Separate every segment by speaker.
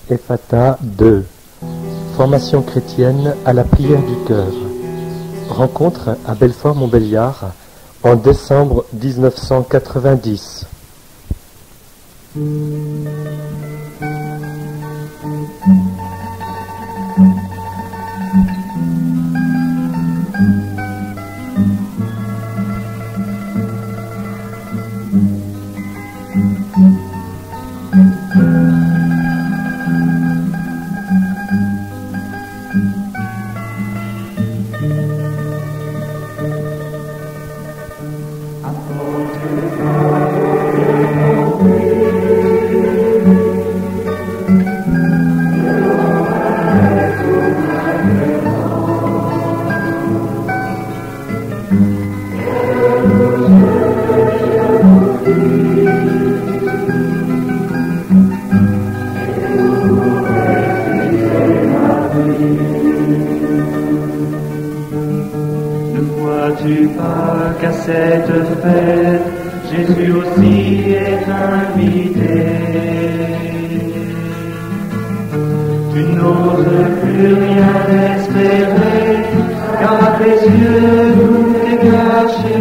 Speaker 1: Ephata 2. Formation chrétienne à la prière du cœur. Rencontre à Belfort-Montbéliard en décembre 1990.
Speaker 2: Vois-tu pas qu'à cette fête, Jésus aussi est invité? Tu n'oses plus rien espérer, car à tes yeux tout est caché.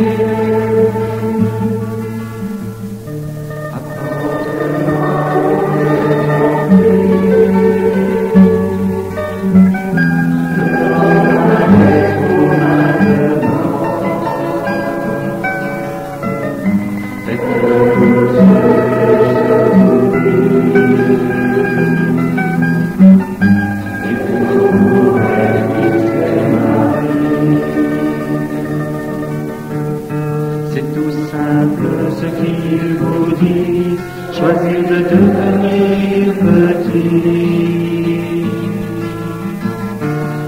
Speaker 2: C'est tout simple ce qu'il vous dit, choisir de devenir petit,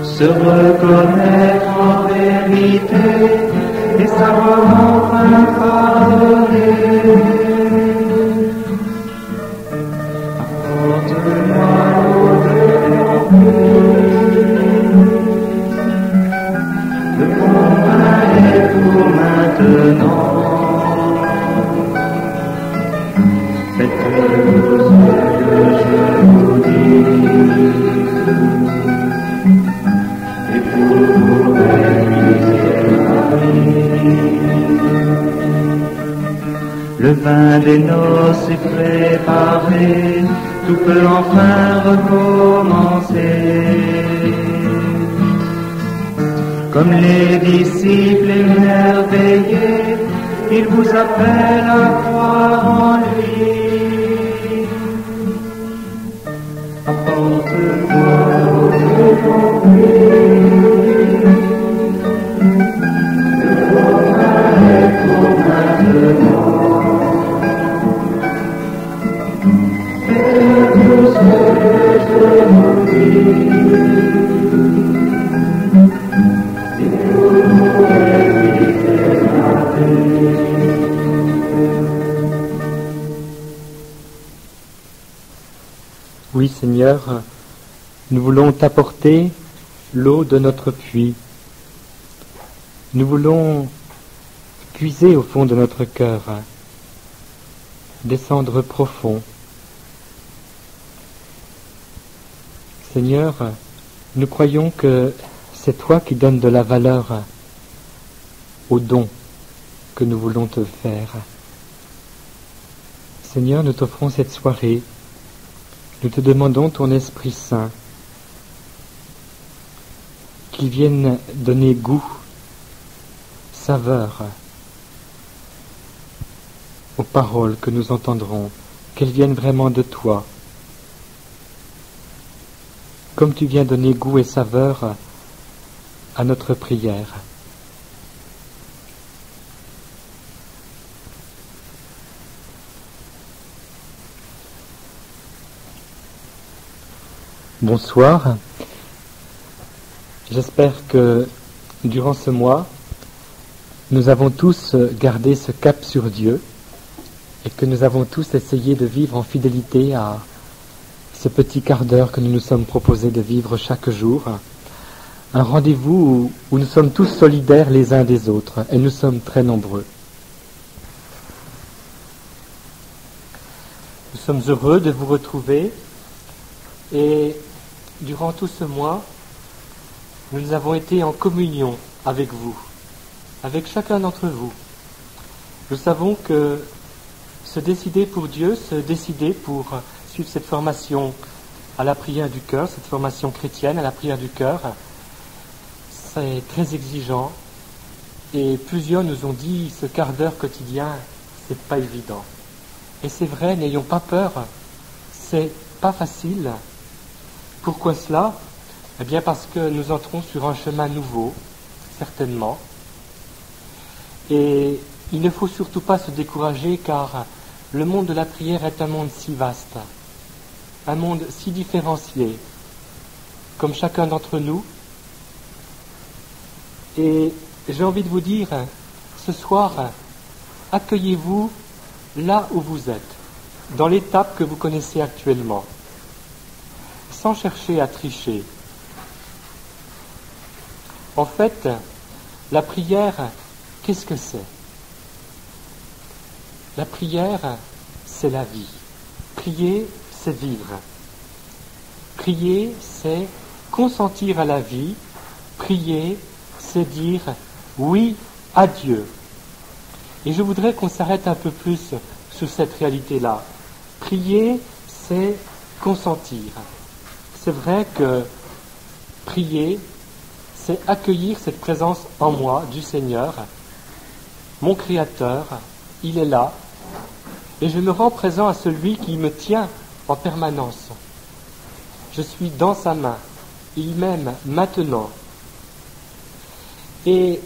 Speaker 2: se reconnaître en vérité et savoir enfin pardonner. Apporte-moi l'eau de mon cœur, le bon pain est pour maintenant. Faites tout ce que je vous dis, et pour réaliser ma vie. Le vin des noces est préparé, tout peut enfin recommencer. Comme les disciples émerveillés, il vous appelle à croire en lui. Apporte-moi le bon est pour maintenant. Faites tout ce que je vous dis.
Speaker 1: Oui, Seigneur, nous voulons t'apporter l'eau de notre puits. Nous voulons puiser au fond de notre cœur, descendre profond. Seigneur, nous croyons que c'est toi qui donnes de la valeur au don que nous voulons te faire. Seigneur, nous t'offrons cette soirée. Nous te demandons ton Esprit Saint, qu'il vienne donner goût, saveur aux paroles que nous entendrons, qu'elles viennent vraiment de toi. Comme tu viens donner goût et saveur à notre prière. Bonsoir. J'espère que durant ce mois, nous avons tous gardé ce cap sur Dieu et que nous avons tous essayé de vivre en fidélité à ce petit quart d'heure que nous nous sommes proposés de vivre chaque jour. Un rendez-vous où nous sommes tous solidaires les uns des autres et nous sommes très nombreux. Nous sommes heureux de vous retrouver Et durant tout ce mois, nous avons été en communion avec vous, avec chacun d'entre vous. Nous savons que se décider pour Dieu, se décider pour suivre cette formation à la prière du cœur, cette formation chrétienne à la prière du cœur, c'est très exigeant. Et plusieurs nous ont dit, ce quart d'heure quotidien, c'est pas évident. Et c'est vrai, n'ayons pas peur, c'est pas facile. Pourquoi cela ? Eh bien parce que nous entrons sur un chemin nouveau, certainement. Et il ne faut surtout pas se décourager car le monde de la prière est un monde si vaste, un monde si différencié, comme chacun d'entre nous. Et j'ai envie de vous dire, ce soir, accueillez-vous là où vous êtes, dans l'étape que vous connaissez actuellement, sans chercher à tricher. En fait, la prière, qu'est-ce que c'est ? La prière, c'est la vie. Prier, c'est vivre. Prier, c'est consentir à la vie. Prier, c'est dire oui à Dieu. Et je voudrais qu'on s'arrête un peu plus sur cette réalité-là. Prier, c'est consentir. C'est vrai que prier, c'est accueillir cette présence en moi du Seigneur, mon Créateur. Il est là, et je me rends présent à celui qui me tient en permanence. Je suis dans sa main, il m'aime maintenant. Et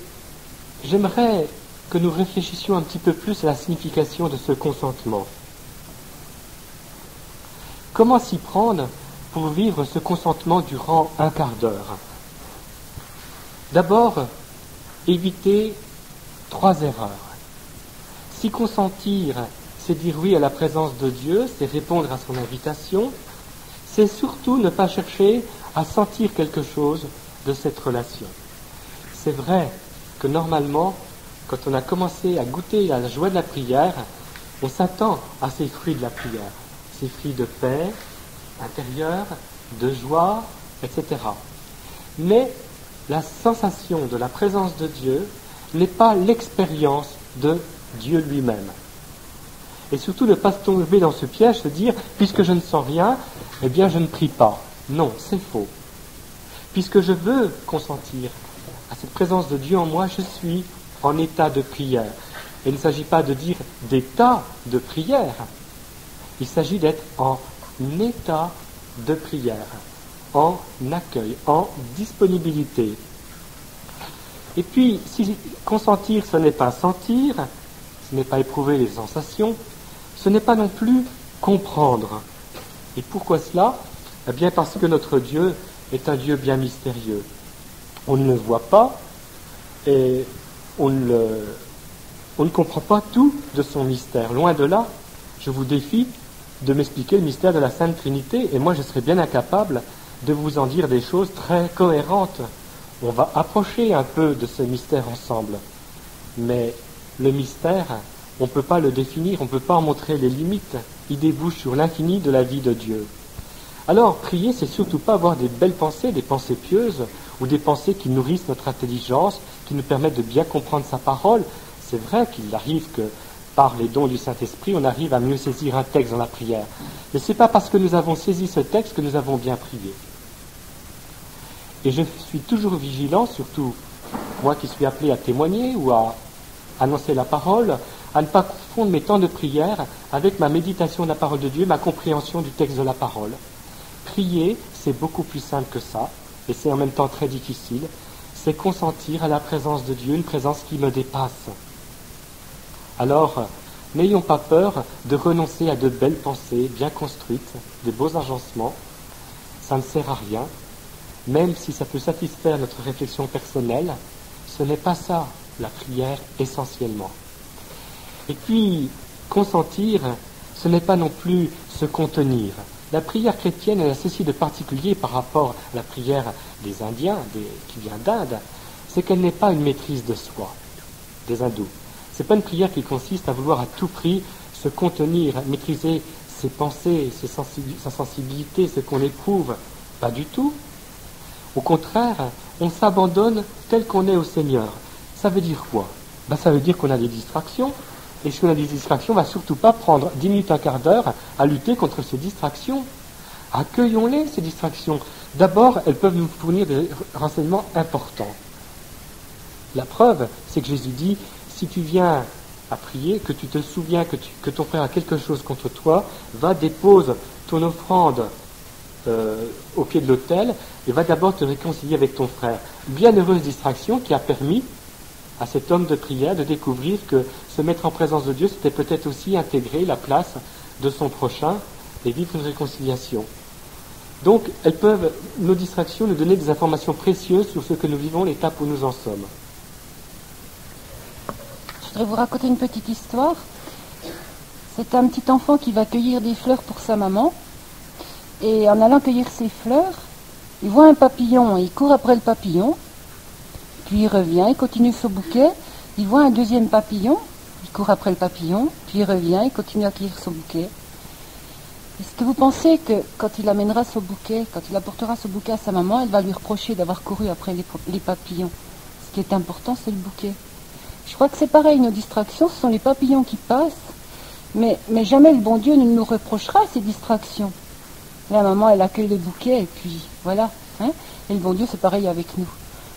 Speaker 1: j'aimerais que nous réfléchissions un petit peu plus à la signification de ce consentement. Comment s'y prendre pour vivre ce consentement durant un quart d'heure ? D'abord, éviter 3 erreurs. Si consentir, c'est dire oui à la présence de Dieu, c'est répondre à son invitation, c'est surtout ne pas chercher à sentir quelque chose de cette relation. C'est vrai que normalement, quand on a commencé à goûter à la joie de la prière, on s'attend à ces fruits de la prière, ces fruits de paix intérieure, de joie, etc. Mais la sensation de la présence de Dieu n'est pas l'expérience de Dieu lui-même. Et surtout ne pas tomber dans ce piège, se dire, puisque je ne sens rien, eh bien je ne prie pas. Non, c'est faux. Puisque je veux consentir à cette présence de Dieu en moi, je suis en état de prière. Et il ne s'agit pas de dire d'état de prière. Il s'agit d'être en état de prière, en accueil, en disponibilité. Et puis, si consentir, ce n'est pas sentir, ce n'est pas éprouver les sensations, ce n'est pas non plus comprendre. Et pourquoi cela ? Eh bien parce que notre Dieu est un Dieu bien mystérieux. On ne le voit pas et on ne comprend pas tout de son mystère. Loin de là, je vous défie de m'expliquer le mystère de la Sainte Trinité et moi je serais bien incapable de vous en dire des choses très cohérentes. On va approcher un peu de ce mystère ensemble. Mais le mystère, on ne peut pas le définir, on ne peut pas en montrer les limites. Il débouche sur l'infini de la vie de Dieu. Alors, prier, c'est surtout pas avoir des belles pensées, des pensées pieuses, ou des pensées qui nourrissent notre intelligence, qui nous permettent de bien comprendre sa parole. C'est vrai qu'il arrive que, par les dons du Saint-Esprit, on arrive à mieux saisir un texte dans la prière. Mais ce n'est pas parce que nous avons saisi ce texte que nous avons bien prié. Et je suis toujours vigilant, surtout moi qui suis appelé à témoigner ou à annoncer la parole, à ne pas confondre mes temps de prière avec ma méditation de la parole de Dieu, ma compréhension du texte de la parole. Prier, c'est beaucoup plus simple que ça, et c'est en même temps très difficile. C'est consentir à la présence de Dieu, une présence qui me dépasse. Alors, n'ayons pas peur de renoncer à de belles pensées bien construites, de beaux agencements. Ça ne sert à rien. Même si ça peut satisfaire notre réflexion personnelle, ce n'est pas ça, la prière, essentiellement. Et puis, consentir, ce n'est pas non plus se contenir. La prière chrétienne, elle a ceci de particulier par rapport à la prière des Indiens, qui vient d'Inde, c'est qu'elle n'est pas une maîtrise de soi, des hindous. Ce n'est pas une prière qui consiste à vouloir à tout prix se contenir, maîtriser ses pensées, sa sensibilité, ce qu'on éprouve. Pas du tout. Au contraire, on s'abandonne tel qu'on est au Seigneur. Ça veut dire quoi? Ça veut dire qu'on a des distractions. Et si on a des distractions, on ne va surtout pas prendre 10 minutes, un quart d'heure à lutter contre ces distractions. Accueillons-les, ces distractions. D'abord, elles peuvent nous fournir des renseignements importants. La preuve, c'est que Jésus dit, si tu viens à prier, que tu te souviens que ton frère a quelque chose contre toi, va, dépose ton offrande au pied de l'autel et va d'abord te réconcilier avec ton frère. Bienheureuse distraction qui a permis à cet homme de prière de découvrir que se mettre en présence de Dieu, c'était peut-être aussi intégrer la place de son prochain et vivre une réconciliation. Donc, nos distractions, nous donner des informations précieuses sur ce que nous vivons, l'étape où nous en sommes.
Speaker 3: Je voudrais vous raconter une petite histoire. C'est un petit enfant qui va cueillir des fleurs pour sa maman. Et en allant cueillir ses fleurs, il voit un papillon et il court après le papillon. Puis il revient, il continue son bouquet. Il voit un deuxième papillon, il court après le papillon. Puis il revient, il continue à cueillir son bouquet. Est-ce que vous pensez que quand il amènera son bouquet, quand il apportera ce bouquet à sa maman, elle va lui reprocher d'avoir couru après les papillons? Ce qui est important, c'est le bouquet. Je crois que c'est pareil, nos distractions, ce sont les papillons qui passent, mais jamais le bon Dieu ne nous reprochera ces distractions. La maman, elle accueille le bouquet, et puis voilà. Et le bon Dieu, c'est pareil avec nous.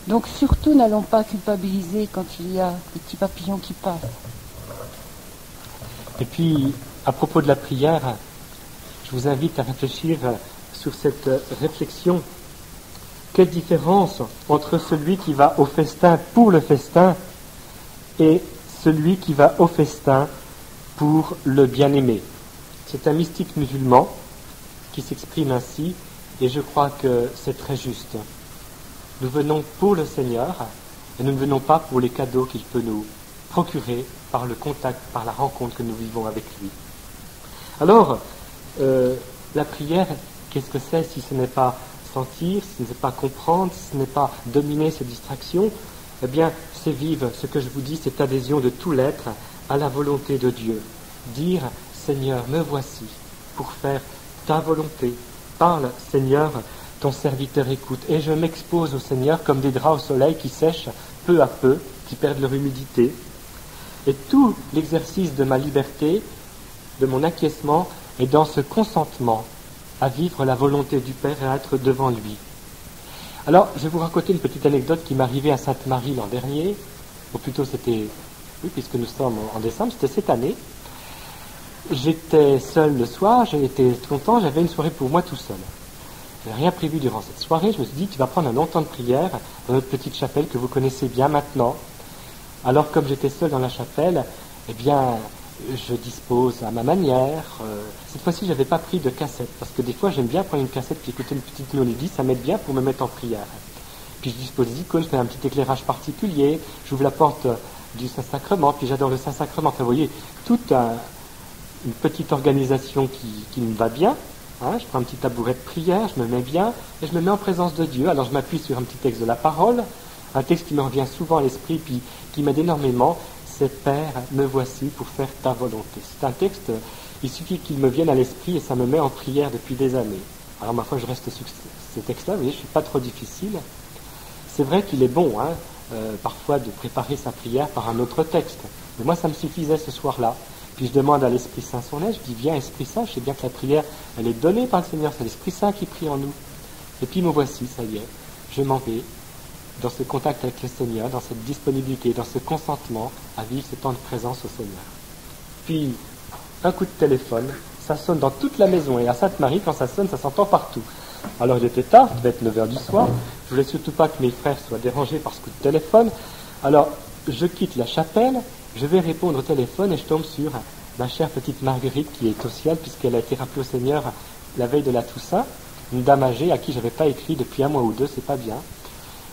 Speaker 3: Donc surtout, n'allons pas culpabiliser quand il y a des petits papillons qui passent.
Speaker 1: Et puis, à propos de la prière, je vous invite à réfléchir sur cette réflexion. Quelle différence entre celui qui va au festin pour le festin et celui qui va au festin pour le bien-aimé. C'est un mystique musulman qui s'exprime ainsi, et je crois que c'est très juste. Nous venons pour le Seigneur, et nous ne venons pas pour les cadeaux qu'il peut nous procurer par le contact, par la rencontre que nous vivons avec lui. Alors, la prière, qu'est-ce que c'est si ce n'est pas sentir, si ce n'est pas comprendre, si ce n'est pas dominer ces distractions? Eh bien, c'est vivre ce que je vous dis, cette adhésion de tout l'être à la volonté de Dieu. Dire, Seigneur, me voici pour faire ta volonté. Parle, Seigneur, ton serviteur écoute. Et je m'expose au Seigneur comme des draps au soleil qui sèchent peu à peu, qui perdent leur humidité. Et tout l'exercice de ma liberté, de mon acquiescement, est dans ce consentement à vivre la volonté du Père et à être devant lui. Alors, je vais vous raconter une petite anecdote qui m'est arrivée à Sainte-Marie l'an dernier, ou plutôt c'était, oui, puisque nous sommes en décembre, c'était cette année. J'étais seul le soir, j'étais content, j'avais une soirée pour moi tout seul. Je n'ai rien prévu durant cette soirée, je me suis dit, tu vas prendre un long temps de prière dans notre petite chapelle que vous connaissez bien maintenant. Alors, comme j'étais seul dans la chapelle, eh bien, je dispose à ma manière. Cette fois-ci, je n'avais pas pris de cassette, parce que des fois, j'aime bien prendre une cassette puis écouter une petite mélodie, ça m'aide bien pour me mettre en prière. Puis je dispose des icônes, je fais un petit éclairage particulier, j'ouvre la porte du Saint-Sacrement, puis j'adore le Saint-Sacrement. Enfin, vous voyez, toute une petite organisation qui me va bien. Je prends un petit tabouret de prière, je me mets bien, et je me mets en présence de Dieu. Alors je m'appuie sur un petit texte de la parole, un texte qui me revient souvent à l'esprit, puis qui m'aide énormément. C'est Père, me voici pour faire ta volonté. C'est un texte, il suffit qu'il me vienne à l'esprit et ça me met en prière depuis des années. Alors ma foi, je reste sur ce texte-là, vous voyez, je ne suis pas trop difficile. C'est vrai qu'il est bon, parfois, de préparer sa prière par un autre texte. Mais moi, ça me suffisait ce soir-là. Puis je demande à l'Esprit Saint son aide, je dis, viens Esprit Saint, je sais bien que la prière, elle est donnée par le Seigneur, c'est l'Esprit Saint qui prie en nous. Et puis me voici, ça y est, je m'en vais dans ce contact avec le Seigneur, dans cette disponibilité, dans ce consentement à vivre ce temps de présence au Seigneur. Puis, un coup de téléphone, ça sonne dans toute la maison, et à Sainte-Marie, quand ça sonne, ça s'entend partout. Alors il était tard, il devait être 9h du soir, je voulais surtout pas que mes frères soient dérangés par ce coup de téléphone. Alors, je quitte la chapelle, je vais répondre au téléphone et je tombe sur ma chère petite Marguerite qui est au ciel, puisqu'elle a été rappelée au Seigneur la veille de la Toussaint, une dame âgée à qui je n'avais pas écrit depuis 1 mois ou 2, c'est pas bien.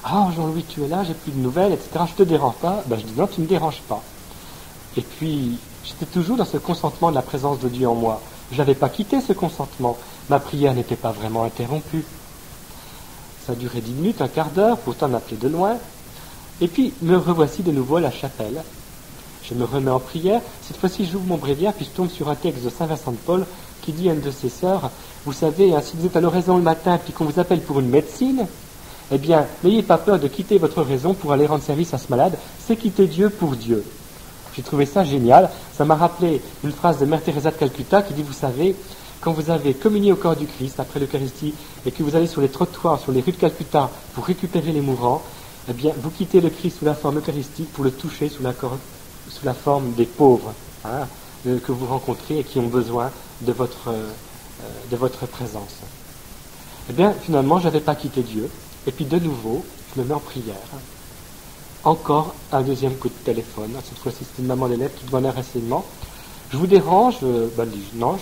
Speaker 1: Ah, Jean-Louis, tu es là, j'ai plus de nouvelles, etc. Je te dérange pas? Je dis non, tu me déranges pas. Et puis, j'étais toujours dans ce consentement de la présence de Dieu en moi. Je n'avais pas quitté ce consentement. Ma prière n'était pas vraiment interrompue. Ça a duré 10 minutes, un quart d'heure, pourtant m'appeler de loin. Et puis, me revoici de nouveau à la chapelle. Je me remets en prière. Cette fois-ci, j'ouvre mon bréviaire, puis je tombe sur un texte de Saint Vincent de Paul qui dit à une de ses sœurs, vous savez, hein, si vous êtes à l'oraison le matin puis qu'on vous appelle pour une médecine, eh bien, n'ayez pas peur de quitter votre raison pour aller rendre service à ce malade, c'est quitter Dieu pour Dieu. J'ai trouvé ça génial, ça m'a rappelé une phrase de Mère Teresa de Calcutta qui dit, vous savez, quand vous avez communié au corps du Christ après l'Eucharistie et que vous allez sur les trottoirs, sur les rues de Calcutta pour récupérer les mourants, eh bien, vous quittez le Christ sous la forme eucharistique pour le toucher sous la forme des pauvres, hein, que vous rencontrez et qui ont besoin de votre présence. Eh bien, finalement, je n'avais pas quitté Dieu. Et puis, de nouveau, je me mets en prière. Encore un deuxième coup de téléphone. Cette fois-ci, c'est une maman d'élève qui demande un renseignement. Je vous dérange? Elle dit, non,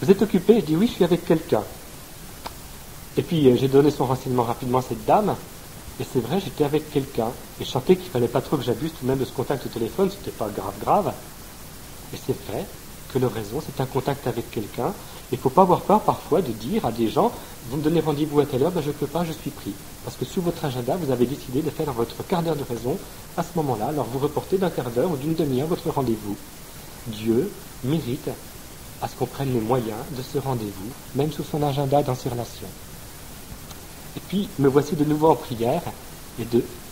Speaker 1: vous êtes occupé? Je dis, oui, je suis avec quelqu'un. Et puis, j'ai donné son renseignement rapidement à cette dame. Et c'est vrai, j'étais avec quelqu'un. Et je sentais qu'il ne fallait pas trop que j'abuse tout de même de ce contact au téléphone. C'était pas grave. Et c'est vrai que l'oraison, c'est un contact avec quelqu'un. Il ne faut pas avoir peur parfois de dire à des gens, vous me donnez rendez-vous à telle heure, je ne peux pas, je suis pris. Parce que sur votre agenda, vous avez décidé de faire votre quart d'heure de raison à ce moment-là. Alors vous reportez d'un quart d'heure ou d'une demi-heure votre rendez-vous. Dieu mérite à ce qu'on prenne les moyens de ce rendez-vous, même sous son agenda dans ses relations. Et puis, me voici de nouveau en prière, et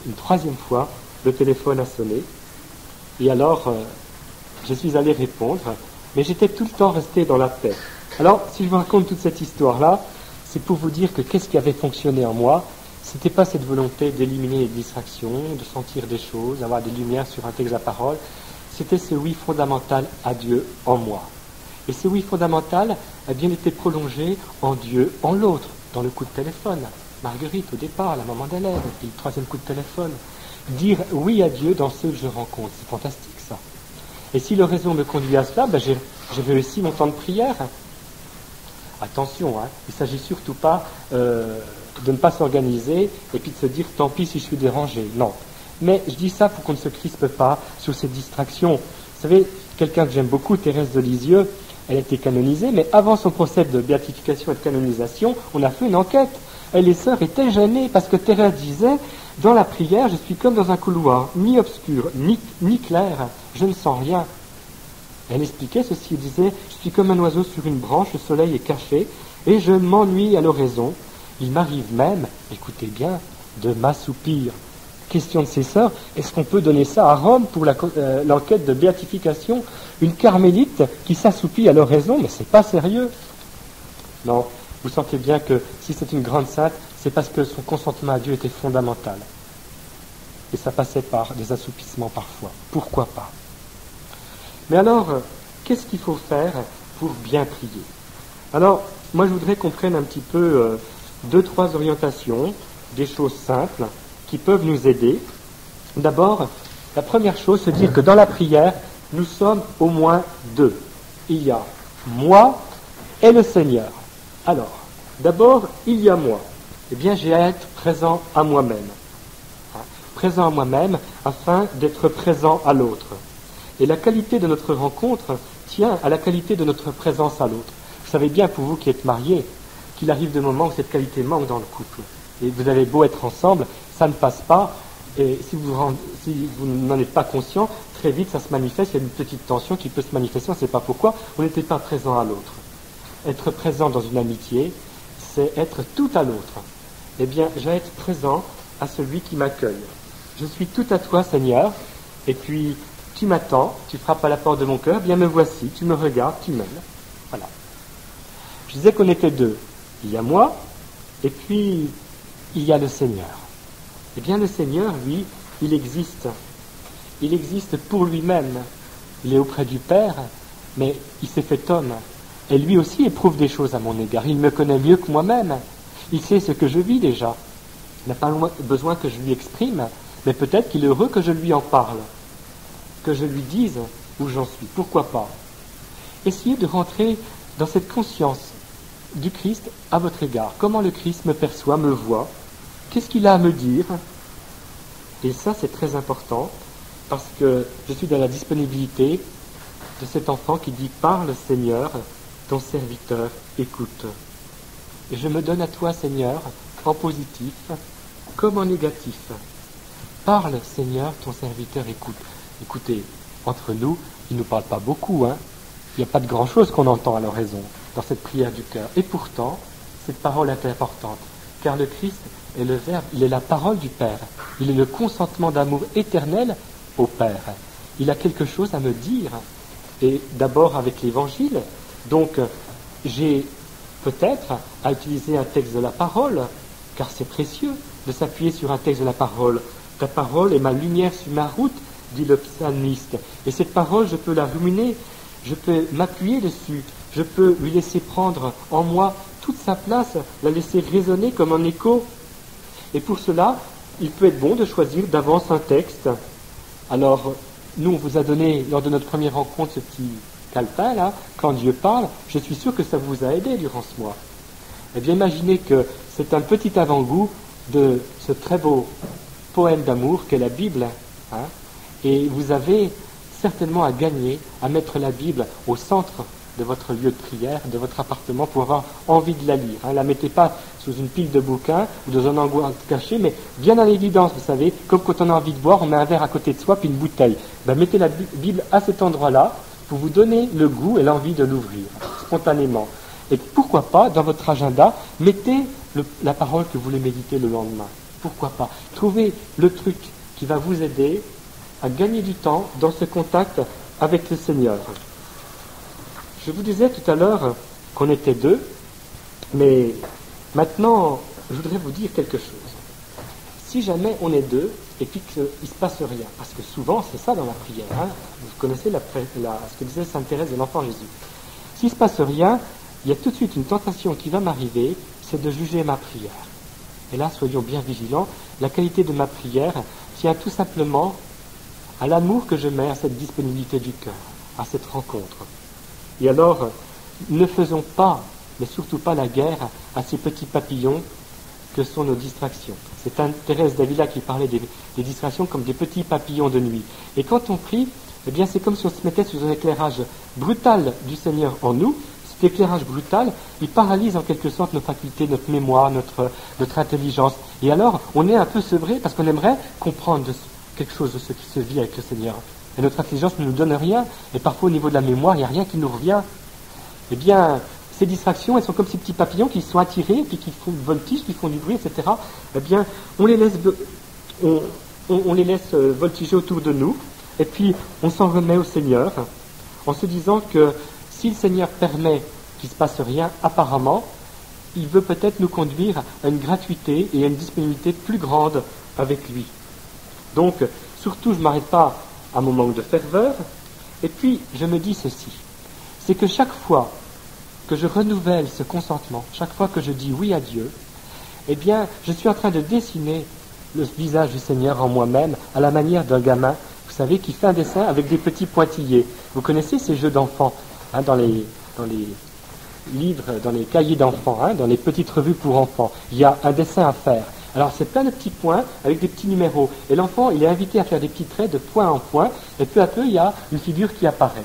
Speaker 1: une troisième fois, le téléphone a sonné. Et alors, je suis allé répondre, mais j'étais tout le temps resté dans la paix. Alors, si je vous raconte toute cette histoire-là, c'est pour vous dire que qu'est-ce qui avait fonctionné en moi? C'était pas cette volonté d'éliminer les distractions, de sentir des choses, d'avoir des lumières sur un texte à parole. C'était ce oui fondamental à Dieu en moi. Et ce oui fondamental a bien été prolongé en Dieu, en l'autre, dans le coup de téléphone. Marguerite, au départ, la maman d'élève, et puis le troisième coup de téléphone. Dire oui à Dieu dans ceux que je rencontre, c'est fantastique ça. Et si l'oraison me conduit à cela, j'ai réussi mon temps de prière. Attention, hein, il ne s'agit surtout pas de ne pas s'organiser et puis de se dire tant pis si je suis dérangé. Non. Mais je dis ça pour qu'on ne se crispe pas sur ces distractions. Vous savez, quelqu'un que j'aime beaucoup, Thérèse de Lisieux, elle a été canonisée, mais avant son procès de béatification et de canonisation, on a fait une enquête. Et les sœurs étaient gênées parce que Thérèse disait, dans la prière, je suis comme dans un couloir, ni obscur, ni clair, je ne sens rien. Elle expliquait ceci, elle disait, je suis comme un oiseau sur une branche, le soleil est caché, et je m'ennuie à l'oraison. Il m'arrive même, écoutez bien, de m'assoupir. Question de ces sœurs, est-ce qu'on peut donner ça à Rome pour l'enquête de béatification? Une carmélite qui s'assoupit à l'oraison, mais c'est pas sérieux. Non, vous sentez bien que si c'est une grande sainte, c'est parce que son consentement à Dieu était fondamental. Et ça passait par des assoupissements parfois. Pourquoi pas? Mais alors, qu'est-ce qu'il faut faire pour bien prier? Alors, moi je voudrais qu'on prenne un petit peu 2-3 orientations, des choses simples qui peuvent nous aider. D'abord, la première chose, c'est dire que dans la prière, nous sommes au moins deux. Il y a moi et le Seigneur. Alors, d'abord, il y a moi. Eh bien, j'ai à être présent à moi-même. Présent à moi-même afin d'être présent à l'autre. Et la qualité de notre rencontre tient à la qualité de notre présence à l'autre. Vous savez bien, pour vous qui êtes mariés, qu'il arrive des moments où cette qualité manque dans le couple. Et vous avez beau être ensemble, ça ne passe pas. Et si vous n'en êtes pas conscient, très vite ça se manifeste, il y a une petite tension qui peut se manifester, on ne sait pas pourquoi, on n'était pas présent à l'autre. Être présent dans une amitié, c'est être tout à l'autre. Eh bien, je vais être présent à celui qui m'accueille. Je suis tout à toi, Seigneur, et puis tu m'attends, tu frappes à la porte de mon cœur, bien me voici, tu me regardes, tu m'aimes. Voilà. Je disais qu'on était deux. Il y a moi, et puis il y a le Seigneur. Eh bien, le Seigneur, lui, il existe. Il existe pour lui-même. Il est auprès du Père, mais il s'est fait homme. Et lui aussi éprouve des choses à mon égard. Il me connaît mieux que moi-même. Il sait ce que je vis déjà. Il n'a pas besoin que je lui exprime, mais peut-être qu'il est heureux que je lui en parle, que je lui dise où j'en suis. Pourquoi pas? Essayez de rentrer dans cette conscience du Christ à votre égard. Comment le Christ me perçoit, me voit? Qu'est-ce qu'il a à me dire? Et ça, c'est très important, parce que je suis dans la disponibilité de cet enfant qui dit « Parle, Seigneur, ton serviteur écoute ». Et je me donne à toi, Seigneur, en positif comme en négatif. Parle, Seigneur, ton serviteur écoute. Écoutez, entre nous, il ne nous parle pas beaucoup, hein. Il n'y a pas de grand-chose qu'on entend à l'oraison. dans cette prière du cœur. Et pourtant, cette parole est importante, car le Christ est le Verbe, il est la parole du Père. Il est le consentement d'amour éternel au Père. Il a quelque chose à me dire, et d'abord avec l'Évangile. Donc, j'ai peut-être à utiliser un texte de la parole, car c'est précieux de s'appuyer sur un texte de la parole. Ta parole est ma lumière sur ma route, dit le psalmiste. Et cette parole, je peux la ruminer, je peux m'appuyer dessus, je peux lui laisser prendre en moi toute sa place, la laisser résonner comme un écho. Et pour cela, il peut être bon de choisir d'avance un texte. Alors, nous, on vous a donné, lors de notre première rencontre, ce petit calepin, là, quand Dieu parle, je suis sûr que ça vous a aidé durant ce mois. Eh bien, imaginez que c'est un petit avant-goût de ce très beau poème d'amour qu'est la Bible. Hein, et vous avez certainement à gagner à mettre la Bible au centre de votre lieu de prière, de votre appartement, pour avoir envie de la lire. Hein. Ne la mettez pas sous une pile de bouquins ou dans un endroit caché, mais bien à l'évidence, vous savez, comme quand on a envie de boire, on met un verre à côté de soi puis une bouteille. Ben, mettez la Bible à cet endroit-là pour vous donner le goût et l'envie de l'ouvrir, spontanément. Et pourquoi pas, dans votre agenda, mettez la parole que vous voulez méditer le lendemain. Pourquoi pas? Trouvez le truc qui va vous aider à gagner du temps dans ce contact avec le Seigneur. Je vous disais tout à l'heure qu'on était deux, mais maintenant, je voudrais vous dire quelque chose. Si jamais on est deux et puis qu'il ne se passe rien, parce que souvent c'est ça dans la prière, hein, vous connaissez ce que disait Sainte Thérèse de l'Enfant Jésus. S'il ne se passe rien, il y a tout de suite une tentation qui va m'arriver, c'est de juger ma prière. Et là, soyons bien vigilants, la qualité de ma prière tient tout simplement à l'amour que je mets à cette disponibilité du cœur, à cette rencontre. Et alors, ne faisons pas, mais surtout pas la guerre à ces petits papillons que sont nos distractions. C'est Thérèse d'Avila qui parlait des distractions comme des petits papillons de nuit. Et quand on prie, eh bien c'est comme si on se mettait sous un éclairage brutal du Seigneur en nous. Cet éclairage brutal, il paralyse en quelque sorte nos facultés, notre mémoire, notre intelligence. Et alors, on est un peu sevré parce qu'on aimerait comprendre quelque chose de ce qui se vit avec le Seigneur. Et notre intelligence ne nous donne rien, et parfois au niveau de la mémoire, il n'y a rien qui nous revient. Eh bien, ces distractions, elles sont comme ces petits papillons qui sont attirés, puis qui font voltige, qui font du bruit, etc. Eh bien, on les laisse voltiger autour de nous, et puis on s'en remet au Seigneur, en se disant que si le Seigneur permet qu'il ne se passe rien, apparemment, il veut peut-être nous conduire à une gratuité et à une disponibilité plus grande avec lui. Donc, surtout, je ne m'arrête pas à mon manque de ferveur, et puis je me dis ceci, c'est que chaque fois que je renouvelle ce consentement, chaque fois que je dis oui à Dieu, eh bien, je suis en train de dessiner le visage du Seigneur en moi-même à la manière d'un gamin, vous savez, qui fait un dessin avec des petits pointillés. Vous connaissez ces jeux d'enfants, hein, dans les livres, dans les cahiers d'enfants, hein, dans les petites revues pour enfants. Il y a un dessin à faire. Alors, c'est plein de petits points avec des petits numéros. Et l'enfant, il est invité à faire des petits traits de point en point, et peu à peu, il y a une figure qui apparaît.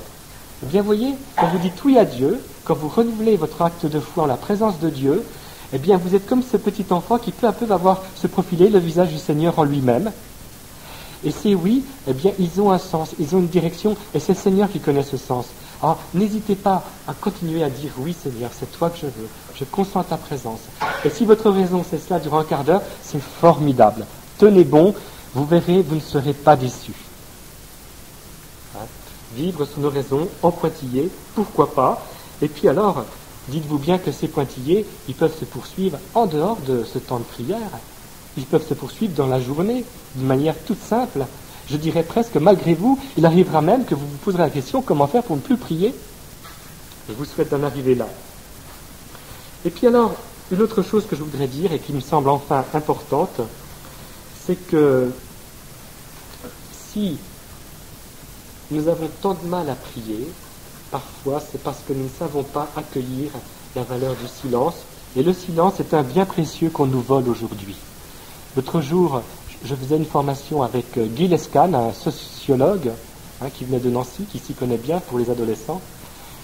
Speaker 1: Eh bien, voyez, quand vous dites oui à Dieu, quand vous renouvelez votre acte de foi en la présence de Dieu, eh bien, vous êtes comme ce petit enfant qui peu à peu va voir se profiler le visage du Seigneur en lui-même. Et ces oui, eh bien, ils ont un sens, ils ont une direction, et c'est le Seigneur qui connaît ce sens. Alors, n'hésitez pas à continuer à dire oui, Seigneur, c'est toi que je veux, je consens à ta présence. Et si votre raison c'est cela durant un quart d'heure, c'est formidable. Tenez bon, vous verrez, vous ne serez pas déçus. Hein? Vivre sous nos raisons, en pointillés, pourquoi pas? Et puis alors, dites-vous bien que ces pointillés, ils peuvent se poursuivre en dehors de ce temps de prière. Ils peuvent se poursuivre dans la journée, d'une manière toute simple. Je dirais presque, malgré vous, il arrivera même que vous vous poserez la question comment faire pour ne plus prier. Je vous souhaite d'en arriver là. Et puis alors, une autre chose que je voudrais dire et qui me semble enfin importante, c'est que si nous avons tant de mal à prier, parfois c'est parce que nous ne savons pas accueillir la valeur du silence. Et le silence est un bien précieux qu'on nous vole aujourd'hui. L'autre jour, je faisais une formation avec Guy Lescan, un sociologue qui venait de Nancy, qui s'y connaît bien pour les adolescents.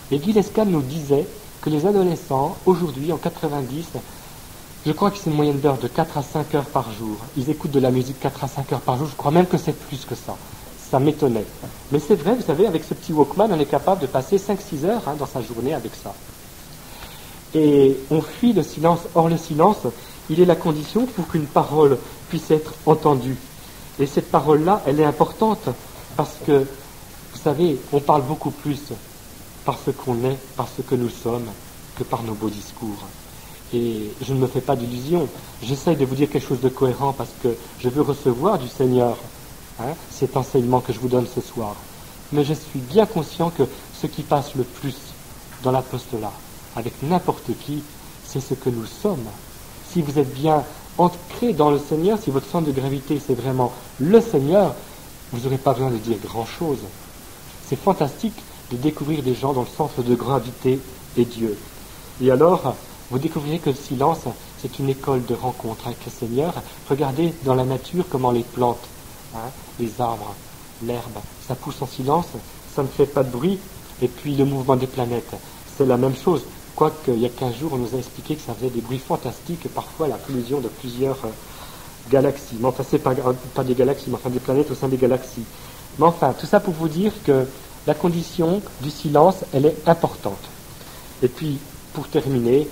Speaker 1: Et Guy Lescan nous disait que les adolescents, aujourd'hui, en 90, je crois que c'est une moyenne d'heure de 4 à 5 heures par jour. Ils écoutent de la musique 4 à 5 heures par jour. Je crois même que c'est plus que ça. Ça m'étonnait. Mais c'est vrai, vous savez, avec ce petit Walkman, on est capable de passer 5-6 heures dans sa journée avec ça. et on fuit le silence. Or, le silence, il est la condition pour qu'une parole puisse être entendue. Et cette parole-là, elle est importante parce que, vous savez, on parle beaucoup plus par ce qu'on est, par ce que nous sommes, que par nos beaux discours. Et je ne me fais pas d'illusions. J'essaye de vous dire quelque chose de cohérent parce que je veux recevoir du Seigneur cet enseignement que je vous donne ce soir. Mais je suis bien conscient que ce qui passe le plus dans l'apostolat, avec n'importe qui, c'est ce que nous sommes. Si vous êtes bien ancré dans le Seigneur, si votre centre de gravité c'est vraiment le Seigneur, vous n'aurez pas besoin de dire grand-chose. C'est fantastique de découvrir des gens dont le centre de gravité est Dieu. Et alors, vous découvrirez que le silence, c'est une école de rencontre avec le Seigneur. Regardez dans la nature comment les plantes, les arbres, l'herbe, ça pousse en silence, ça ne fait pas de bruit. Et puis le mouvement des planètes, c'est la même chose. Quoique, il y a 15 jours, on nous a expliqué que ça faisait des bruits fantastiques, parfois la collision de plusieurs galaxies. Mais enfin, c'est pas des galaxies, mais enfin des planètes au sein des galaxies. Mais enfin, tout ça pour vous dire que la condition du silence, elle est importante. Et puis, pour terminer,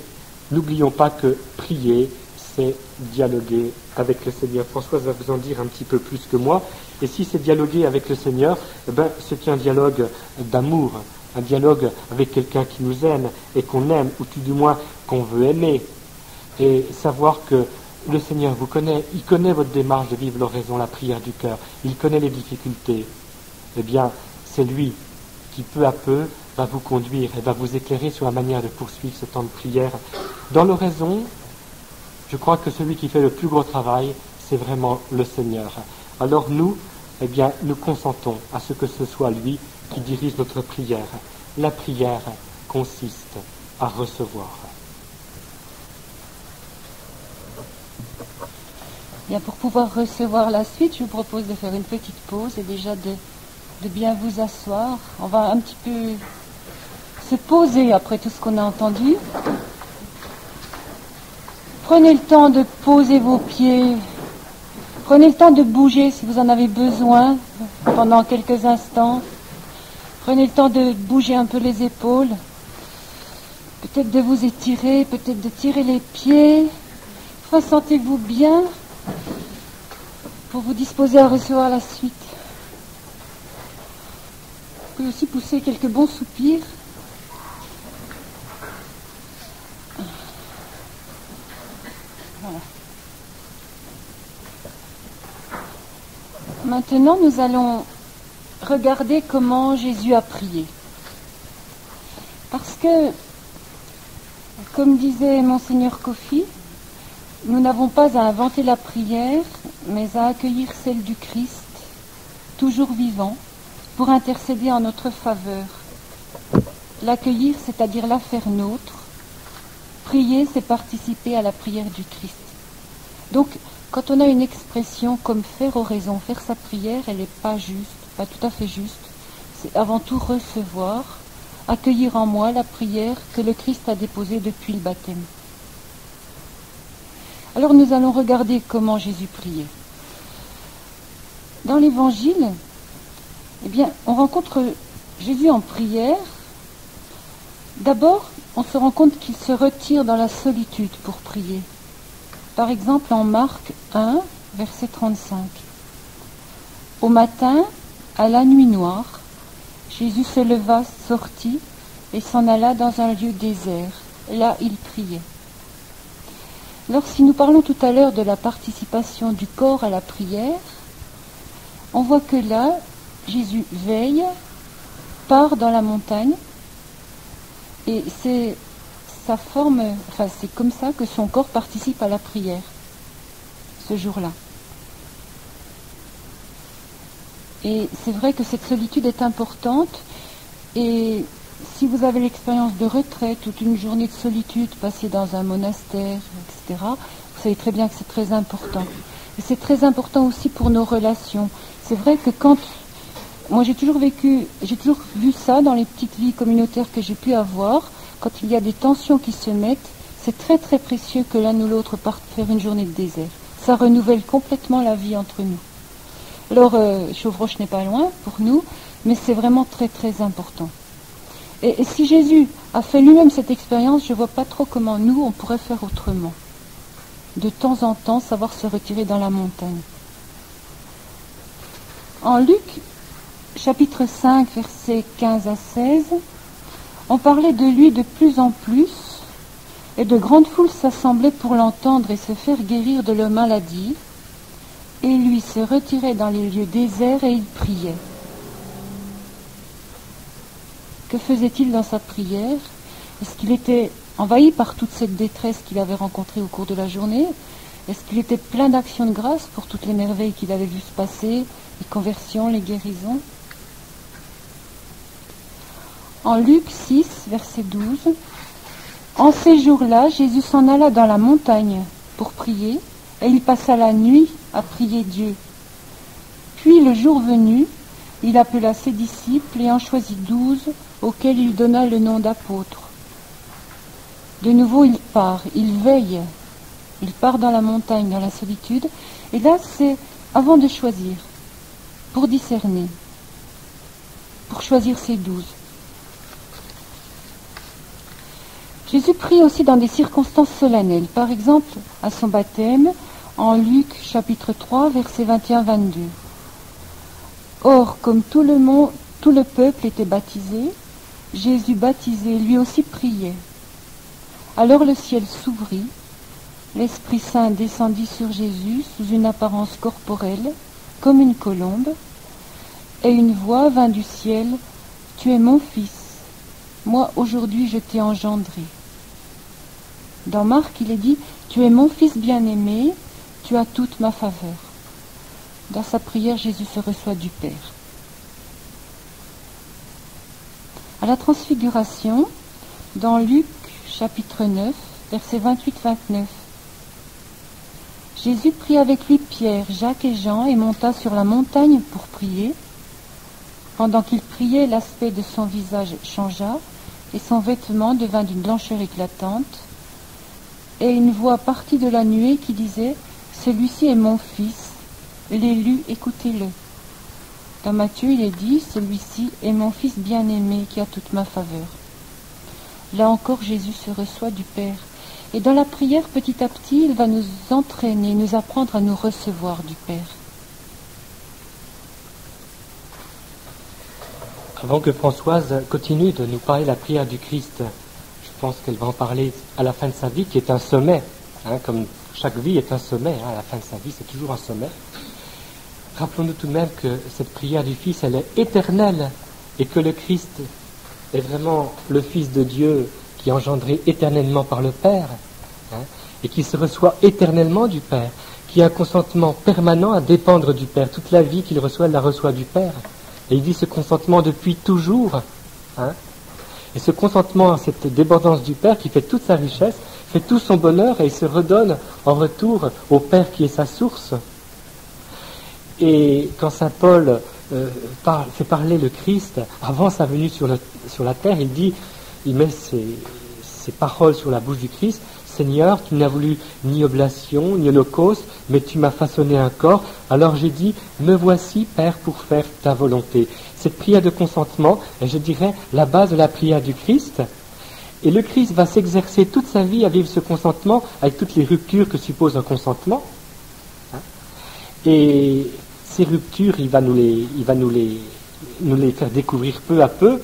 Speaker 1: n'oublions pas que prier, c'est dialoguer avec le Seigneur. Françoise va vous en dire un petit peu plus que moi. Et si c'est dialoguer avec le Seigneur, c'est un dialogue d'amour, un dialogue avec quelqu'un qui nous aime et qu'on aime, ou tout du moins qu'on veut aimer. Et savoir que le Seigneur vous connaît, il connaît votre démarche de vivre l'oraison, la prière du cœur, il connaît les difficultés. Eh bien, c'est lui qui peu à peu va vous conduire et va vous éclairer sur la manière de poursuivre ce temps de prière. Dans l'oraison, je crois que celui qui fait le plus gros travail, c'est vraiment le Seigneur. Alors nous, eh bien, nous consentons à ce que ce soit lui qui dirige notre prière. La prière consiste à recevoir.
Speaker 3: Bien, pour pouvoir recevoir la suite, je vous propose de faire une petite pause et déjà de bien vous asseoir. On va un petit peu se poser après tout ce qu'on a entendu. Prenez le temps de poser vos pieds. Prenez le temps de bouger si vous en avez besoin pendant quelques instants. Prenez le temps de bouger un peu les épaules. Peut-être de vous étirer, peut-être de tirer les pieds. Enfin, sentez-vous bien pour vous disposer à recevoir la suite. Vous pouvez aussi pousser quelques bons soupirs. Voilà. Maintenant, nous allons regarder comment Jésus a prié. Parce que, comme disait Monseigneur Kofi, nous n'avons pas à inventer la prière, mais à accueillir celle du Christ, toujours vivant, pour intercéder en notre faveur. L'accueillir, c'est-à-dire la faire nôtre. Prier, c'est participer à la prière du Christ. Donc, quand on a une expression comme faire oraison, faire sa prière, elle n'est pas juste, pas tout à fait juste. C'est avant tout recevoir, accueillir en moi la prière que le Christ a déposée depuis le baptême. Alors nous allons regarder comment Jésus priait. Dans l'Évangile, eh bien, on rencontre Jésus en prière. D'abord, on se rend compte qu'il se retire dans la solitude pour prier. Par exemple, en Marc 1, verset 35. Au matin, à la nuit noire, Jésus se leva, sortit et s'en alla dans un lieu désert. Là, il priait. Alors, si nous parlons tout à l'heure de la participation du corps à la prière, on voit que là, Jésus veille, part dans la montagne, et c'est comme ça que son corps participe à la prière, ce jour-là. Et c'est vrai que cette solitude est importante, et si vous avez l'expérience de retraite, toute une journée de solitude passée dans un monastère, etc., vous savez très bien que c'est très important. Et c'est très important aussi pour nos relations. C'est vrai que moi j'ai toujours vu ça dans les petites vies communautaires que j'ai pu avoir, quand il y a des tensions qui se mettent, c'est très très précieux que l'un ou l'autre parte faire une journée de désert. Ça renouvelle complètement la vie entre nous. Alors, Chauvroche n'est pas loin pour nous, mais c'est vraiment très très important. Et si Jésus a fait lui-même cette expérience, je ne vois pas trop comment nous, on pourrait faire autrement. De temps en temps, savoir se retirer dans la montagne. En Luc, chapitre 5, versets 15 à 16, on parlait de lui de plus en plus, et de grandes foules s'assemblaient pour l'entendre et se faire guérir de leur maladie, et lui se retirait dans les lieux déserts et il priait. Que faisait-il dans sa prière? Est-ce qu'il était envahi par toute cette détresse qu'il avait rencontrée au cours de la journée? Est-ce qu'il était plein d'actions de grâce pour toutes les merveilles qu'il avait vues se passer, les conversions, les guérisons? En Luc 6, verset 12, « En ces jours-là, Jésus s'en alla dans la montagne pour prier, et il passa la nuit à prier Dieu. Puis le jour venu, il appela ses disciples et en choisit 12, auxquels il donna le nom d'apôtres. De nouveau, il part, il veille, il part dans la montagne, dans la solitude, et là, c'est avant de choisir, pour discerner, pour choisir ses 12. Jésus prie aussi dans des circonstances solennelles, par exemple à son baptême, en Luc chapitre 3, versets 21-22. Or, comme tout le peuple était baptisé, Jésus baptisé lui aussi priait. Alors le ciel s'ouvrit, l'Esprit Saint descendit sur Jésus sous une apparence corporelle, comme une colombe, et une voix vint du ciel, « Tu es mon Fils, moi aujourd'hui je t'ai engendré. » Dans Marc, il est dit, « Tu es mon Fils bien-aimé, tu as toute ma faveur. » Dans sa prière, Jésus se reçoit du Père. À la transfiguration, dans Luc chapitre 9, versets 28-29, Jésus prit avec lui Pierre, Jacques et Jean et monta sur la montagne pour prier. Pendant qu'il priait, l'aspect de son visage changea et son vêtement devint d'une blancheur éclatante. Et une voix partit de la nuée qui disait « Celui-ci est mon Fils, l'élu, écoutez-le. » Dans Matthieu, il est dit « Celui-ci est mon Fils bien-aimé qui a toute ma faveur. » Là encore, Jésus se reçoit du Père. Et dans la prière, petit à petit, il va nous entraîner, nous apprendre à nous recevoir du Père.
Speaker 1: Avant que Françoise continue de nous parler de la prière du Christ, je pense qu'elle va en parler à la fin de sa vie, qui est un sommet. Comme chaque vie est un sommet, à la fin de sa vie, c'est toujours un sommet. Rappelons-nous tout de même que cette prière du Fils, elle est éternelle, et que le Christ est vraiment le Fils de Dieu qui est engendré éternellement par le Père, et qui se reçoit éternellement du Père, qui a un consentement permanent à dépendre du Père. Toute la vie qu'il reçoit, elle la reçoit du Père. Et il dit ce consentement depuis toujours. Et ce consentement, cette dépendance du Père qui fait toute sa richesse, fait tout son bonheur, et il se redonne en retour au Père qui est sa source. Et quand saint Paul fait parler le Christ, avant sa venue sur la terre, il met ses paroles sur la bouche du Christ. Seigneur, tu n'as voulu ni oblation, ni holocauste, mais tu m'as façonné un corps. Alors j'ai dit, me voici, Père, pour faire ta volonté. Cette prière de consentement est, je dirais, la base de la prière du Christ. Et le Christ va s'exercer toute sa vie à vivre ce consentement avec toutes les ruptures que suppose un consentement. Et ces ruptures, il va nous les faire découvrir peu à peu.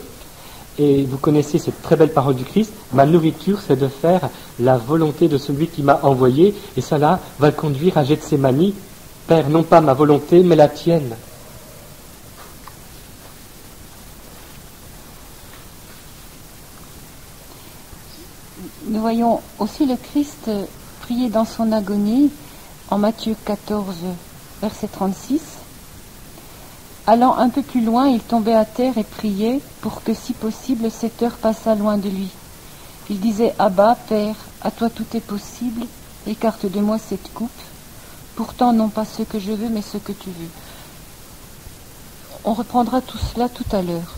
Speaker 1: Et vous connaissez cette très belle parole du Christ, ma nourriture c'est de faire la volonté de celui qui m'a envoyé, et cela va le conduire à Gethsémani, Père, non pas ma volonté, mais la tienne.
Speaker 3: Nous voyons aussi le Christ prier dans son agonie en Matthieu 14, verset 36. Allant un peu plus loin, il tombait à terre et priait pour que, si possible, cette heure passât loin de lui. Il disait « Abba, Père, à toi tout est possible, écarte de moi cette coupe, pourtant non pas ce que je veux, mais ce que tu veux. » On reprendra tout cela tout à l'heure.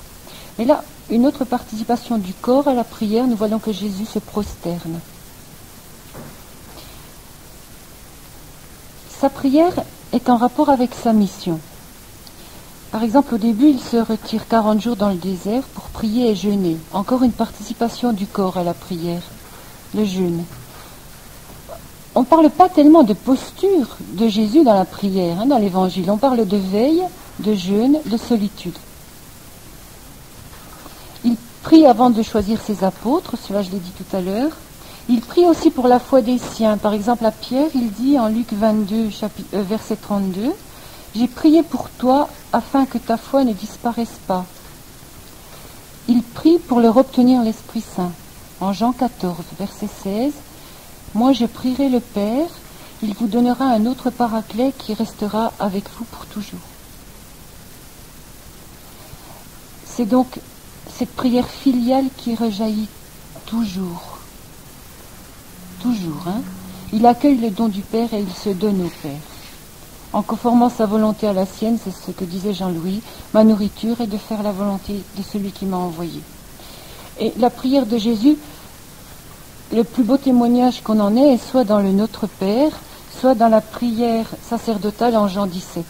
Speaker 3: Mais là, une autre participation du corps à la prière, nous voyons que Jésus se prosterne. Sa prière est en rapport avec sa mission. Par exemple, au début, il se retire 40 jours dans le désert pour prier et jeûner. Encore une participation du corps à la prière, le jeûne. On ne parle pas tellement de posture de Jésus dans la prière, dans l'Évangile. On parle de veille, de jeûne, de solitude. Il prie avant de choisir ses apôtres, cela je l'ai dit tout à l'heure. Il prie aussi pour la foi des siens. Par exemple, à Pierre, il dit en Luc 22, verset 32, « J'ai prié pour toi afin que ta foi ne disparaisse pas. » Il prie pour leur obtenir l'Esprit Saint. En Jean 14, verset 16, « Moi je prierai le Père, il vous donnera un autre paraclet qui restera avec vous pour toujours. » C'est donc cette prière filiale qui rejaillit toujours. Toujours, Il accueille le don du Père et il se donne au Père. En conformant sa volonté à la sienne, c'est ce que disait Jean-Louis, ma nourriture est de faire la volonté de celui qui m'a envoyé. Et la prière de Jésus, le plus beau témoignage qu'on en ait est soit dans le Notre Père, soit dans la prière sacerdotale en Jean 17.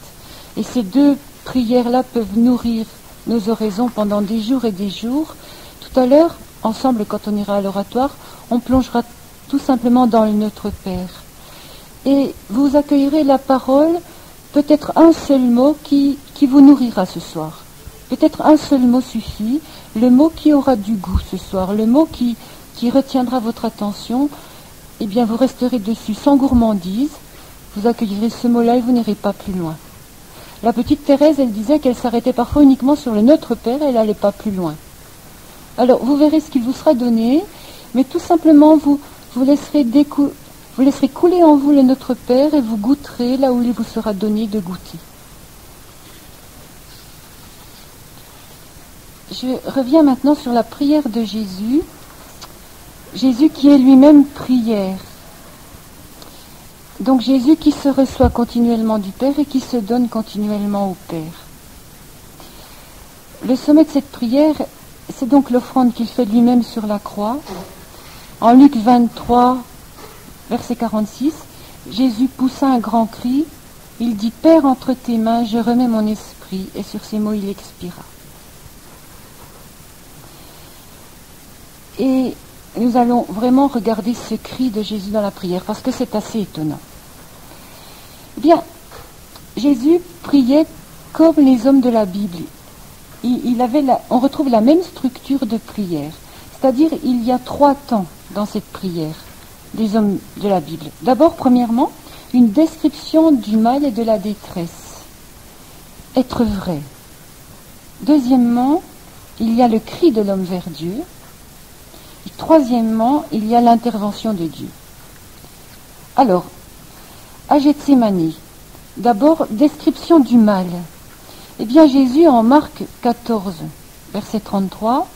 Speaker 3: Et ces deux prières-là peuvent nourrir nos oraisons pendant des jours et des jours. Tout à l'heure, ensemble, quand on ira à l'oratoire, on plongera tout simplement dans le Notre Père. Et vous accueillerez la parole, peut-être un seul mot qui vous nourrira ce soir. Peut-être un seul mot suffit, le mot qui aura du goût ce soir, le mot qui retiendra votre attention. Eh bien, vous resterez dessus sans gourmandise, vous accueillerez ce mot-là et vous n'irez pas plus loin. La petite Thérèse, elle disait qu'elle s'arrêtait parfois uniquement sur le Notre Père et elle n'allait pas plus loin. Alors, vous verrez ce qu'il vous sera donné, mais tout simplement, vous laisserez couler en vous le Notre Père et vous goûterez là où il vous sera donné de goûter. Je reviens maintenant sur la prière de Jésus. Jésus qui est lui-même prière. Donc Jésus qui se reçoit continuellement du Père et qui se donne continuellement au Père. Le sommet de cette prière, c'est donc l'offrande qu'il fait lui-même sur la croix. En Luc 23, verset 46, Jésus poussa un grand cri, il dit « Père, entre tes mains, je remets mon esprit » et sur ces mots il expira. Et nous allons vraiment regarder ce cri de Jésus dans la prière, parce que c'est assez étonnant. Eh bien, Jésus priait comme les hommes de la Bible. On retrouve la même structure de prière. C'est-à-dire, il y a 3 temps dans cette prière des hommes de la Bible. D'abord, premièrement, une description du mal et de la détresse. Être vrai. Deuxièmement, il y a le cri de l'homme vers Dieu. Et troisièmement, il y a l'intervention de Dieu. Alors, à Gethsémani, d'abord, description du mal. Eh bien, Jésus, en Marc 14, verset 33,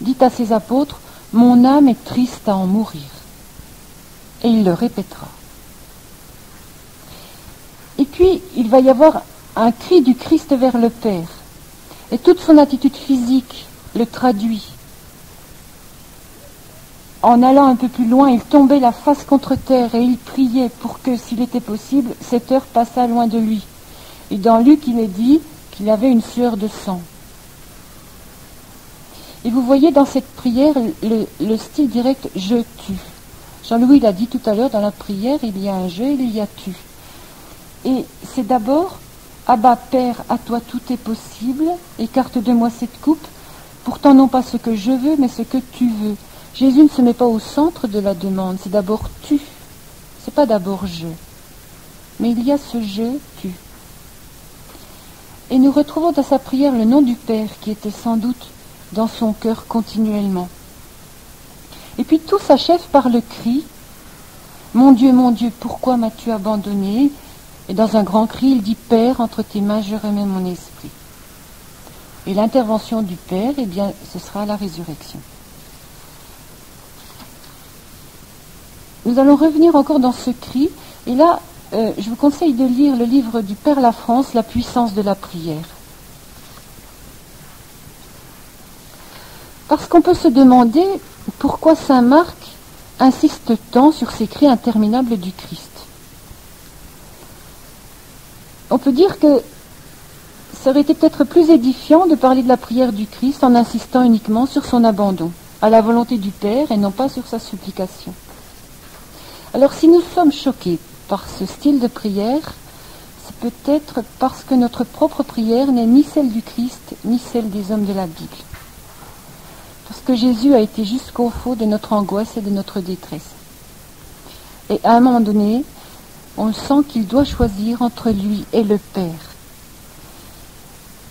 Speaker 3: dit à ses apôtres, « Mon âme est triste à en mourir. » Et il le répétera. Et puis, il va y avoir un cri du Christ vers le Père. Et toute son attitude physique le traduit. En allant un peu plus loin, il tombait la face contre terre et il priait pour que, s'il était possible, cette heure passât loin de lui. Et dans Luc, il est dit qu'il avait une sueur de sang. Et vous voyez dans cette prière le style direct « je tue ». Jean-Louis l'a dit tout à l'heure, dans la prière, il y a un « je » et il y a « tu ». Et c'est d'abord « Abba, Père, à toi tout est possible, écarte de moi cette coupe, pourtant non pas ce que je veux, mais ce que tu veux ». Jésus ne se met pas au centre de la demande, c'est d'abord « tu », c'est pas d'abord « je ». Mais il y a ce « je, tu ». Et nous retrouvons dans sa prière le nom du Père qui était sans doute dans son cœur continuellement. Et puis tout s'achève par le cri « Mon Dieu, pourquoi m'as-tu abandonné ?» Et dans un grand cri, il dit « Père, entre tes mains, je remets mon esprit. » Et l'intervention du Père, eh bien, ce sera la résurrection. Nous allons revenir encore dans ce cri, et là, je vous conseille de lire le livre du Père Lafrance, La puissance de la prière. Parce qu'on peut se demander pourquoi saint Marc insiste tant sur ces cris interminables du Christ. On peut dire que, ça aurait été peut-être plus édifiant de parler de la prière du Christ en insistant uniquement sur son abandon à la volonté du Père et non pas sur sa supplication. Alors si nous sommes choqués par ce style de prière, c'est peut-être parce que notre propre prière n'est ni celle du Christ, ni celle des hommes de la Bible. Parce que Jésus a été jusqu'au fond de notre angoisse et de notre détresse. Et à un moment donné, on sent qu'il doit choisir entre lui et le Père.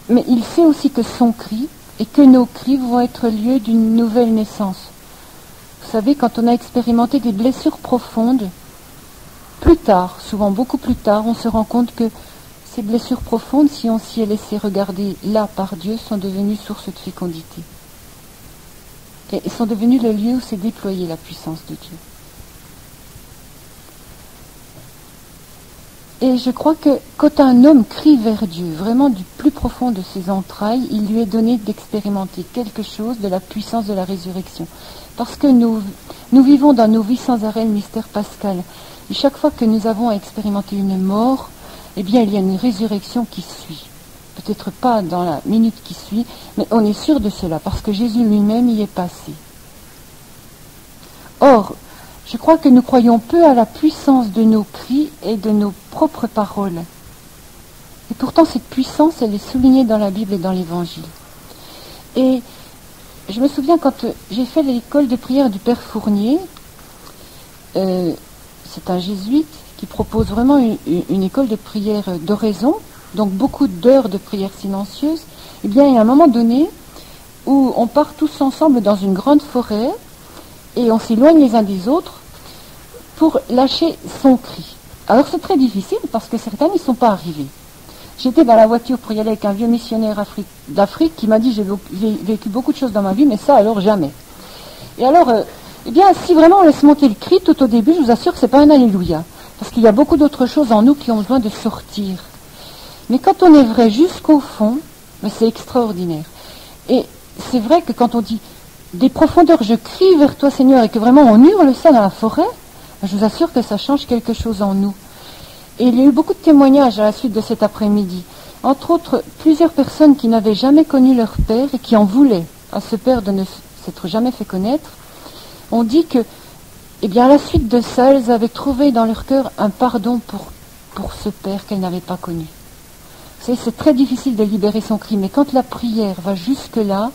Speaker 3: Mais il sait aussi que son cri et que nos cris vont être lieu d'une nouvelle naissance. Vous savez, quand on a expérimenté des blessures profondes, plus tard, souvent beaucoup plus tard, on se rend compte que ces blessures profondes, si on s'y est laissé regarder là par Dieu, sont devenues source de fécondité. Et sont devenues le lieu où s'est déployée la puissance de Dieu. Et je crois que quand un homme crie vers Dieu, vraiment du plus profond de ses entrailles, il lui est donné d'expérimenter quelque chose de la puissance de la résurrection. Parce que nous vivons dans nos vies sans arrêt le mystère pascal. Et chaque fois que nous avons à expérimenter une mort, eh bien il y a une résurrection qui suit. Peut-être pas dans la minute qui suit, mais on est sûr de cela, parce que Jésus lui-même y est passé. Or, je crois que nous croyons peu à la puissance de nos cris et de nos propres paroles. Et pourtant, cette puissance, elle est soulignée dans la Bible et dans l'Évangile. Et je me souviens quand j'ai fait l'école de prière du Père Fournier, c'est un jésuite qui propose vraiment une école de prière d'oraison, donc beaucoup d'heures de prière silencieuse. Eh bien, il y a un moment donné où on part tous ensemble dans une grande forêt, et on s'éloigne les uns des autres pour lâcher son cri. Alors c'est très difficile parce que certains n'y sont pas arrivés. J'étais dans la voiture pour y aller avec un vieux missionnaire d'Afrique qui m'a dit j'ai vécu beaucoup de choses dans ma vie, mais ça alors jamais. Et alors, eh bien si vraiment on laisse monter le cri tout au début, je vous assure que c'est pas un alléluia. Parce qu'il y a beaucoup d'autres choses en nous qui ont besoin de sortir. Mais quand on est vrai jusqu'au fond, mais c'est extraordinaire. Et c'est vrai que quand on dit des profondeurs, je crie vers toi Seigneur, et que vraiment on hurle ça dans la forêt, je vous assure que ça change quelque chose en nous. Et il y a eu beaucoup de témoignages à la suite de cet après-midi. Entre autres, plusieurs personnes qui n'avaient jamais connu leur père et qui en voulaient à ce père de ne s'être jamais fait connaître, ont dit que, eh bien, à la suite de ça, elles avaient trouvé dans leur cœur un pardon pour ce père qu'elles n'avaient pas connu. Vous savez, c'est très difficile de libérer son cri, mais quand la prière va jusque-là,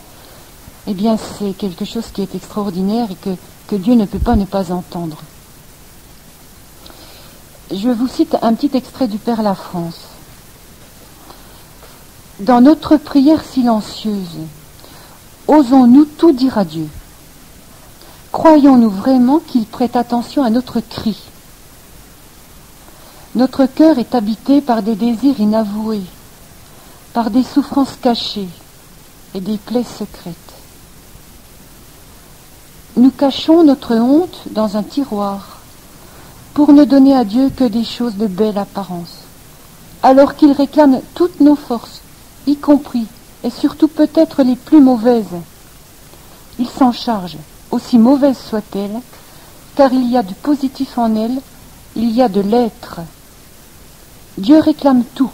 Speaker 3: eh bien, c'est quelque chose qui est extraordinaire et que Dieu ne peut pas ne pas entendre. Je vous cite un petit extrait du Père Lafrance. Dans notre prière silencieuse, osons-nous tout dire à Dieu? Croyons-nous vraiment qu'il prête attention à notre cri? Notre cœur est habité par des désirs inavoués, par des souffrances cachées et des plaies secrètes. Nous cachons notre honte dans un tiroir pour ne donner à Dieu que des choses de belle apparence, alors qu'il réclame toutes nos forces, y compris et surtout peut-être les plus mauvaises. Il s'en charge, aussi mauvaise soit-elle, car il y a du positif en elle, il y a de l'être. Dieu réclame tout,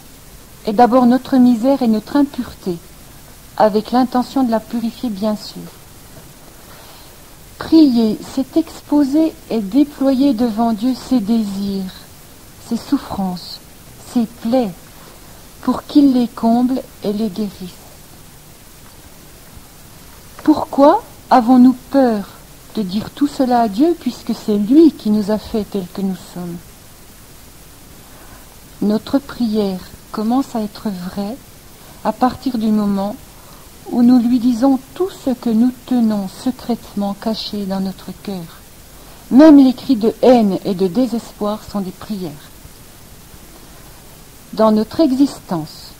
Speaker 3: et d'abord notre misère et notre impureté, avec l'intention de la purifier bien sûr. Prier, c'est exposer et déployer devant Dieu ses désirs, ses souffrances, ses plaies, pour qu'il les comble et les guérisse. Pourquoi avons-nous peur de dire tout cela à Dieu, puisque c'est lui qui nous a fait tels que nous sommes? Notre prière commence à être vraie à partir du moment où nous lui disons tout ce que nous tenons secrètement caché dans notre cœur. Même les cris de haine et de désespoir sont des prières. Dans notre existence,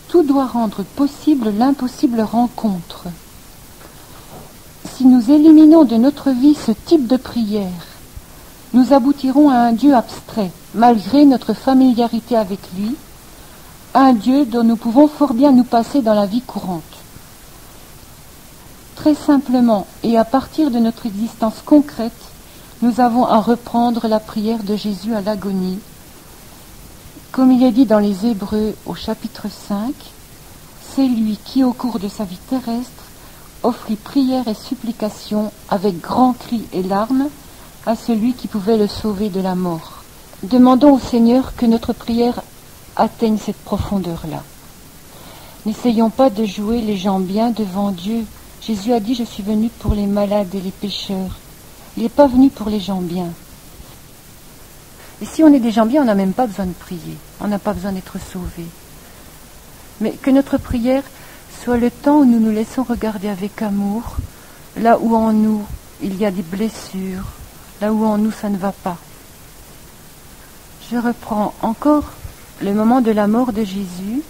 Speaker 3: tout doit rendre possible l'impossible rencontre. Si nous éliminons de notre vie ce type de prière, nous aboutirons à un Dieu abstrait, malgré notre familiarité avec lui, un Dieu dont nous pouvons fort bien nous passer dans la vie courante. Très simplement, et à partir de notre existence concrète, nous avons à reprendre la prière de Jésus à l'agonie, comme il est dit dans les Hébreux au chapitre 5, c'est lui qui, au cours de sa vie terrestre, offrit prières et supplications avec grands cris et larmes à celui qui pouvait le sauver de la mort. Demandons au Seigneur que notre prière atteigne cette profondeur-là. N'essayons pas de jouer les gens bien devant Dieu. Jésus a dit « Je suis venu pour les malades et les pécheurs ». Il n'est pas venu pour les gens bien. Et si on est des gens bien, on n'a même pas besoin de prier. On n'a pas besoin d'être sauvés. Mais que notre prière soit le temps où nous nous laissons regarder avec amour, là où en nous il y a des blessures, là où en nous ça ne va pas. Je reprends encore le moment de la mort de Jésus,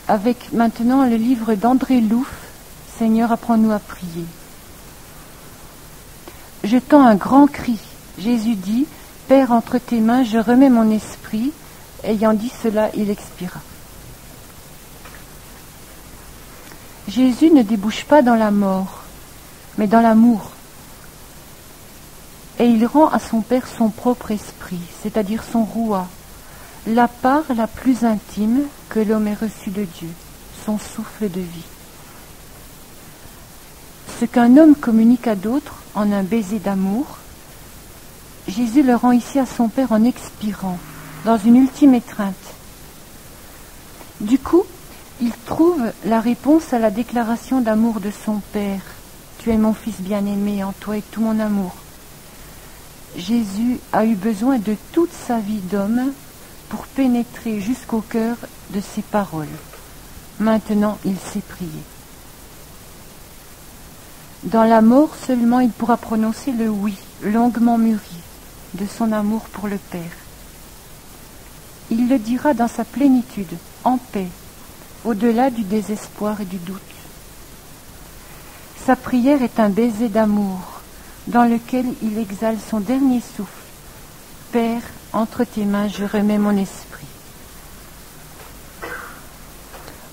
Speaker 3: avec maintenant le livre d'André Louf, « Seigneur, apprends-nous à prier ». Jetant un grand cri, Jésus dit « Père, entre tes mains, je remets mon esprit ». Ayant dit cela, il expira. Jésus ne débouche pas dans la mort, mais dans l'amour. Et il rend à son Père son propre esprit, c'est-à-dire son Roua, la part la plus intime que l'homme ait reçue de Dieu, son souffle de vie. Ce qu'un homme communique à d'autres en un baiser d'amour, Jésus le rend ici à son Père en expirant, dans une ultime étreinte. Du coup, il trouve la réponse à la déclaration d'amour de son Père. Tu es mon fils bien-aimé, en toi est tout mon amour. Jésus a eu besoin de toute sa vie d'homme pour pénétrer jusqu'au cœur de ses paroles. Maintenant, il sait prier. Dans la mort seulement, il pourra prononcer le oui, longuement mûri, de son amour pour le Père. Il le dira dans sa plénitude, en paix, au-delà du désespoir et du doute. Sa prière est un baiser d'amour, dans lequel il exhale son dernier souffle. Père, entre tes mains, je remets mon esprit.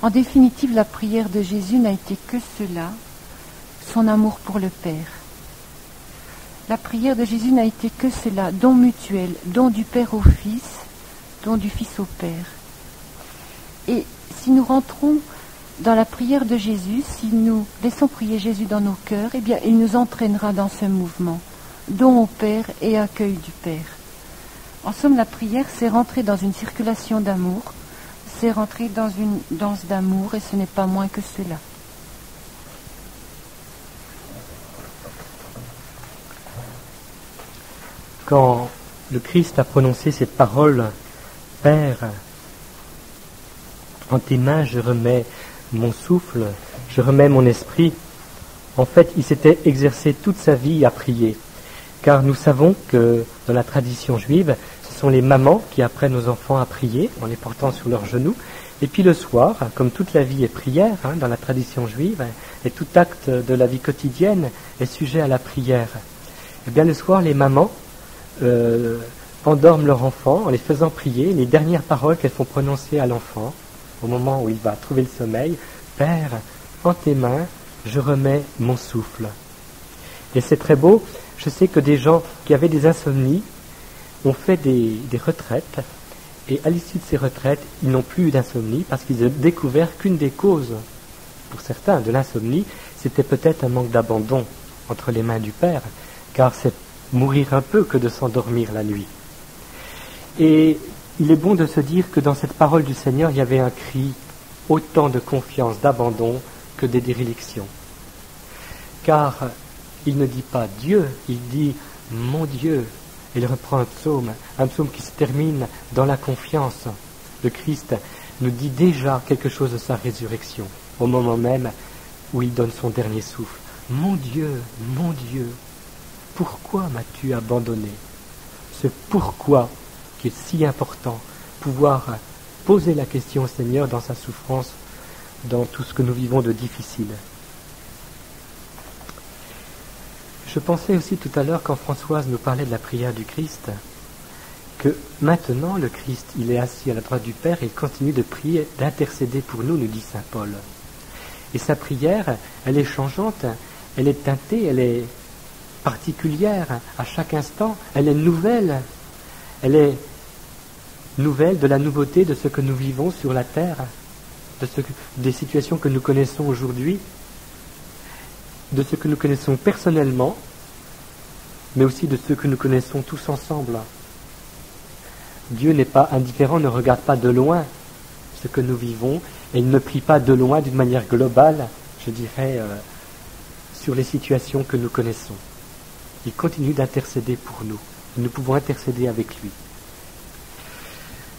Speaker 3: En définitive, la prière de Jésus n'a été que cela, son amour pour le Père. La prière de Jésus n'a été que cela, don mutuel, don du Père au Fils, don du Fils au Père. Et si nous rentrons dans la prière de Jésus, si nous laissons prier Jésus dans nos cœurs, eh bien, il nous entraînera dans ce mouvement, don au Père et accueil du Père. En somme, la prière, c'est rentrer dans une circulation d'amour, c'est rentrer dans une danse d'amour, et ce n'est pas moins que cela.
Speaker 1: Quand le Christ a prononcé cette parole, « Père, en tes mains je remets mon souffle, je remets mon esprit », en fait, il s'était exercé toute sa vie à prier. Car nous savons que dans la tradition juive, ce sont les mamans qui apprennent aux enfants à prier en les portant sur leurs genoux. Et puis le soir, comme toute la vie est prière dans la tradition juive, et tout acte de la vie quotidienne est sujet à la prière, et bien le soir, les mamans endorment leur enfant en les faisant prier les dernières paroles qu'elles font prononcer à l'enfant au moment où il va trouver le sommeil. « Père, en tes mains, je remets mon souffle. » Et c'est très beau. Je sais que des gens qui avaient des insomnies ont fait des retraites, et à l'issue de ces retraites, ils n'ont plus eu d'insomnie parce qu'ils ont découvert qu'une des causes, pour certains, de l'insomnie, c'était peut-être un manque d'abandon entre les mains du Père, car c'est mourir un peu que de s'endormir la nuit. Et il est bon de se dire que dans cette parole du Seigneur, il y avait un cri, autant de confiance, d'abandon que des dérélictions. Car il ne dit pas Dieu, il dit mon Dieu. Il reprend un psaume qui se termine dans la confiance. Le Christ nous dit déjà quelque chose de sa résurrection, au moment même où il donne son dernier souffle. Mon Dieu, pourquoi m'as-tu abandonné ? Ce pourquoi qui est si important, pouvoir poser la question au Seigneur dans sa souffrance, dans tout ce que nous vivons de difficile. Je pensais aussi tout à l'heure, quand Françoise nous parlait de la prière du Christ, que maintenant le Christ, il est assis à la droite du Père et il continue de prier, d'intercéder pour nous, nous dit saint Paul. Et sa prière, elle est changeante, elle est teintée, elle est particulière à chaque instant, elle est nouvelle de la nouveauté de ce que nous vivons sur la terre. des situations que nous connaissons aujourd'hui, de ce que nous connaissons personnellement, mais aussi de ce que nous connaissons tous ensemble. Dieu n'est pas indifférent, ne regarde pas de loin ce que nous vivons, et il ne prie pas de loin d'une manière globale, je dirais, sur les situations que nous connaissons. Il continue d'intercéder pour nous. Nous pouvons intercéder avec lui.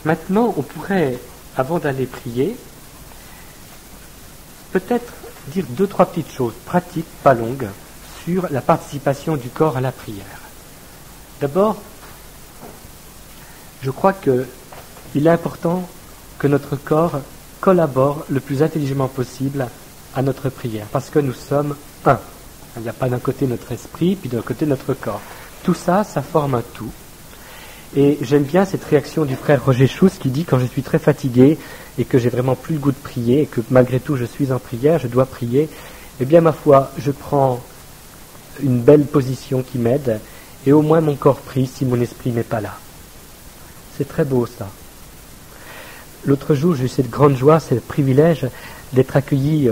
Speaker 1: Maintenant, on pourrait, avant d'aller prier, peut-être dire 2-3 petites choses, pratiques, pas longues, sur la participation du corps à la prière. D'abord, je crois qu'il est important que notre corps collabore le plus intelligemment possible à notre prière, parce que nous sommes un. Il n'y a pas d'un côté notre esprit, puis d'un côté notre corps. Tout ça, ça forme un tout. Et j'aime bien cette réaction du frère Roger Schuss qui dit, quand je suis très fatigué et que j'ai vraiment plus le goût de prier, et que malgré tout je suis en prière, je dois prier, eh bien ma foi, je prends une belle position qui m'aide, et au moins mon corps prie si mon esprit n'est pas là. C'est très beau ça. L'autre jour, j'ai eu cette grande joie, ce privilège d'être accueilli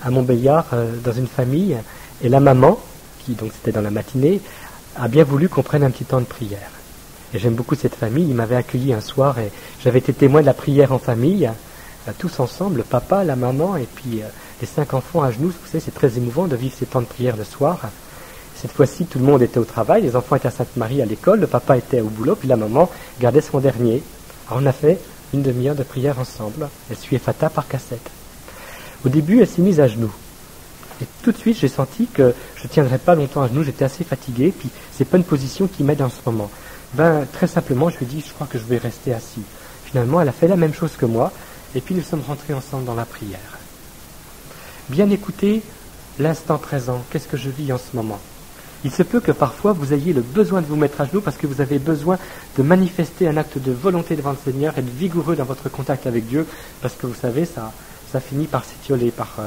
Speaker 1: à Montbéliard dans une famille, et la maman, qui donc c'était dans la matinée, a bien voulu qu'on prenne un petit temps de prière. Et j'aime beaucoup cette famille, ils m'avaient accueilli un soir et j'avais été témoin de la prière en famille, tous ensemble, le papa, la maman et puis les 5 enfants à genoux. Vous savez, c'est très émouvant de vivre ces temps de prière le soir. Cette fois-ci, tout le monde était au travail, les enfants étaient à Sainte-Marie à l'école, le papa était au boulot, puis la maman gardait son dernier. Alors on a fait une demi-heure de prière ensemble, elle suivait Fata par cassette. Au début, elle s'est mise à genoux. Et tout de suite, j'ai senti que je ne tiendrais pas longtemps à genoux, j'étais assez fatigué, puis c'est pas une position qui m'aide en ce moment. Très simplement, je lui ai dit, je crois que je vais rester assis. Finalement, elle a fait la même chose que moi, et puis nous sommes rentrés ensemble dans la prière. Bien écouter l'instant présent, qu'est-ce que je vis en ce moment? Il se peut que parfois vous ayez le besoin de vous mettre à genoux parce que vous avez besoin de manifester un acte de volonté devant le Seigneur, être vigoureux dans votre contact avec Dieu, parce que vous savez, ça finit par s'étioler, par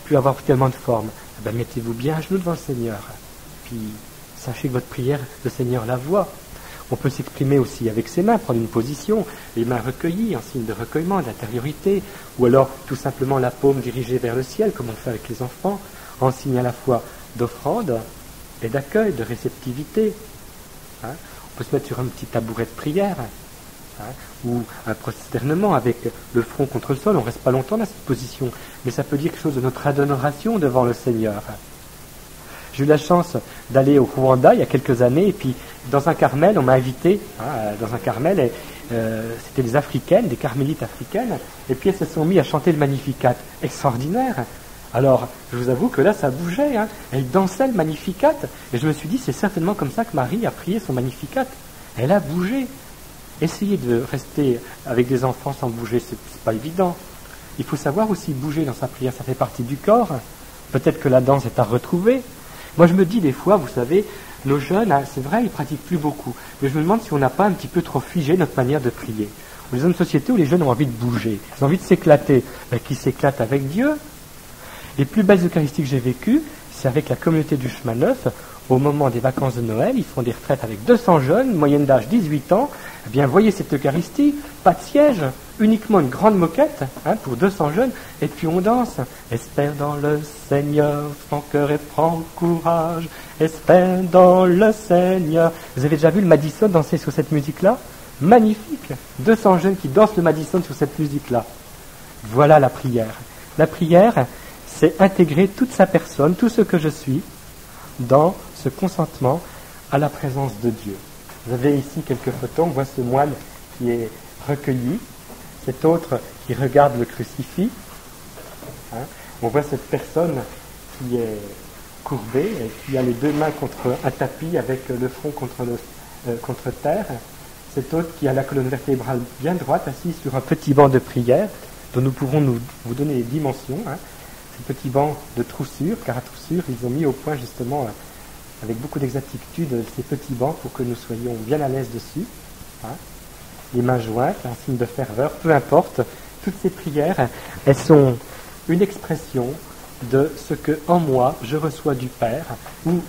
Speaker 1: plus avoir tellement de forme. Eh bien, mettez-vous bien à genoux devant le Seigneur, puis sachez que votre prière, le Seigneur la voit. On peut s'exprimer aussi avec ses mains, prendre une position, les mains recueillies, en signe de recueillement, d'intériorité, ou alors tout simplement la paume dirigée vers le ciel, comme on fait avec les enfants, en signe à la fois d'offrande et d'accueil, de réceptivité. On peut se mettre sur un petit tabouret de prière, ou un prosternement avec le front contre le sol. On ne reste pas longtemps dans cette position, mais ça peut dire quelque chose de notre adoration devant le Seigneur. J'ai eu la chance d'aller au Rwanda il y a quelques années, et puis dans un carmel, on m'a invité, dans un carmel, et c'était des Africaines, des carmélites africaines, et puis elles se sont mis à chanter le Magnificat. Extraordinaire. Alors, je vous avoue que là, ça bougeait, elles dansaient le Magnificat, et je me suis dit, c'est certainement comme ça que Marie a prié son Magnificat. Elle a bougé. Essayer de rester avec des enfants sans bouger, c'est pas évident. Il faut savoir aussi bouger dans sa prière, ça fait partie du corps. Peut-être que la danse est à retrouver. Moi, je me dis des fois, vous savez, nos jeunes, c'est vrai, ils pratiquent plus beaucoup. Mais je me demande si on n'a pas un petit peu trop figé notre manière de prier. On est dans une société où les jeunes ont envie de bouger, ils ont envie de s'éclater. Ben, qui s'éclate avec Dieu. Les plus belles Eucharisties que j'ai vécues, c'est avec la communauté du Chemin Neuf. Au moment des vacances de Noël, ils font des retraites avec 200 jeunes, moyenne d'âge 18 ans. Eh bien, voyez cette Eucharistie, pas de siège, uniquement une grande moquette pour 200 jeunes, et puis on danse. Espère dans le Seigneur, prends cœur et prends courage, espère dans le Seigneur. Vous avez déjà vu le Madison danser sur cette musique-là? Magnifique. 200 jeunes qui dansent le Madison sur cette musique-là. Voilà la prière. La prière, c'est intégrer toute sa personne, tout ce que je suis, dans ce consentement à la présence de Dieu. Vous avez ici quelques photos, on voit ce moine qui est recueilli, cet autre qui regarde le crucifix, on voit cette personne qui est courbée et qui a les 2 mains contre un tapis avec le front contre terre, cet autre qui a la colonne vertébrale bien droite, assis sur un petit banc de prière, dont nous pourrons vous donner les dimensions, ce petit banc de troussure, car à troussure, ils ont mis au point justement, avec beaucoup d'exactitude, ces petits bancs pour que nous soyons bien à l'aise dessus. Les mains jointes, un signe de ferveur, peu importe. Toutes ces prières, elles sont une expression de ce que en moi je reçois du Père, ou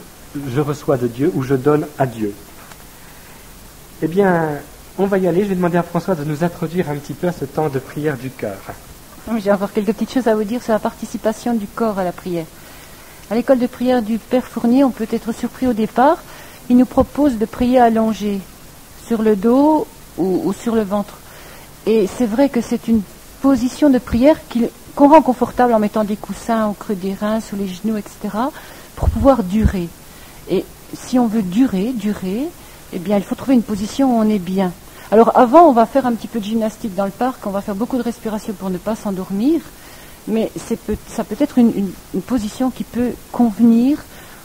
Speaker 1: je reçois de Dieu, ou je donne à Dieu. Eh bien, on va y aller. Je vais demander à François de nous introduire un petit peu à ce temps de prière du cœur.
Speaker 3: J'ai encore quelques petites choses à vous dire sur la participation du corps à la prière. À l'école de prière du Père Fournier, on peut être surpris au départ. Il nous propose de prier allongé, sur le dos ou sur le ventre. Et c'est vrai que c'est une position de prière qu'on rend confortable en mettant des coussins au creux des reins, sous les genoux, etc., pour pouvoir durer. Et si on veut durer, eh bien, il faut trouver une position où on est bien. Alors avant, on va faire un petit peu de gymnastique dans le parc, on va faire beaucoup de respiration pour ne pas s'endormir, mais ça peut être une position qui peut convenir,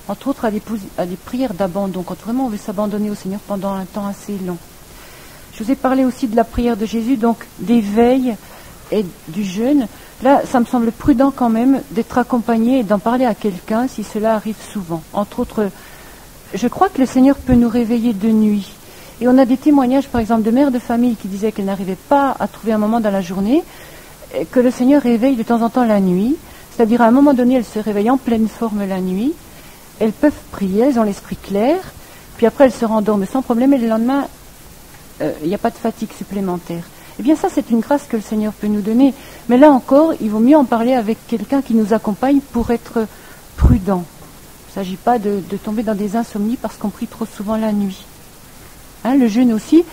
Speaker 3: entre autres, à des prières d'abandon, quand vraiment on veut s'abandonner au Seigneur pendant un temps assez long. Je vous ai parlé aussi de la prière de Jésus, donc des veilles et du jeûne. Là, ça me semble prudent quand même d'être accompagné et d'en parler à quelqu'un si cela arrive souvent. Entre autres, je crois que le Seigneur peut nous réveiller de nuit. Et on a des témoignages, par exemple, de mères de famille qui disaient qu'elles n'arrivaient pas à trouver un moment dans la journée, que le Seigneur réveille de temps en temps la nuit. C'est-à-dire, à un moment donné, elles se réveillent en pleine forme la nuit. Elles peuvent prier, elles ont l'esprit clair. Puis après, elles se rendorment sans problème. Et le lendemain, il n'y a pas de fatigue supplémentaire. Eh bien, ça, c'est une grâce que le Seigneur peut nous donner. Mais là encore, il vaut mieux en parler avec quelqu'un qui nous accompagne pour être prudent. Il ne s'agit pas de tomber dans des insomnies parce qu'on prie trop souvent la nuit. Le jeûne aussi,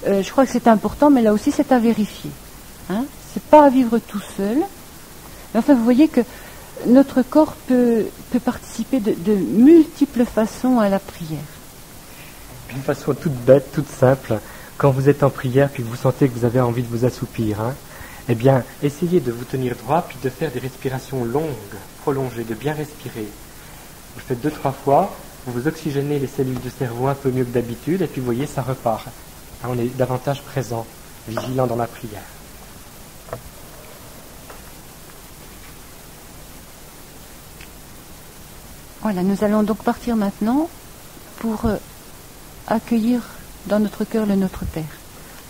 Speaker 3: je crois que c'est important, mais là aussi c'est à vérifier. C'est pas à vivre tout seul. Mais enfin, vous voyez que notre corps peut participer de multiples façons à la prière.
Speaker 1: D'une façon toute bête, toute simple, quand vous êtes en prière puis que vous sentez que vous avez envie de vous assoupir, eh bien, essayez de vous tenir droit puis de faire des respirations longues, prolongées, de bien respirer. Vous le faites 2-3 fois. Vous oxygénez les cellules du cerveau un peu mieux que d'habitude, et puis vous voyez, ça repart. On est davantage présent, vigilant dans la prière.
Speaker 3: Voilà, nous allons donc partir maintenant pour accueillir dans notre cœur le Notre Père,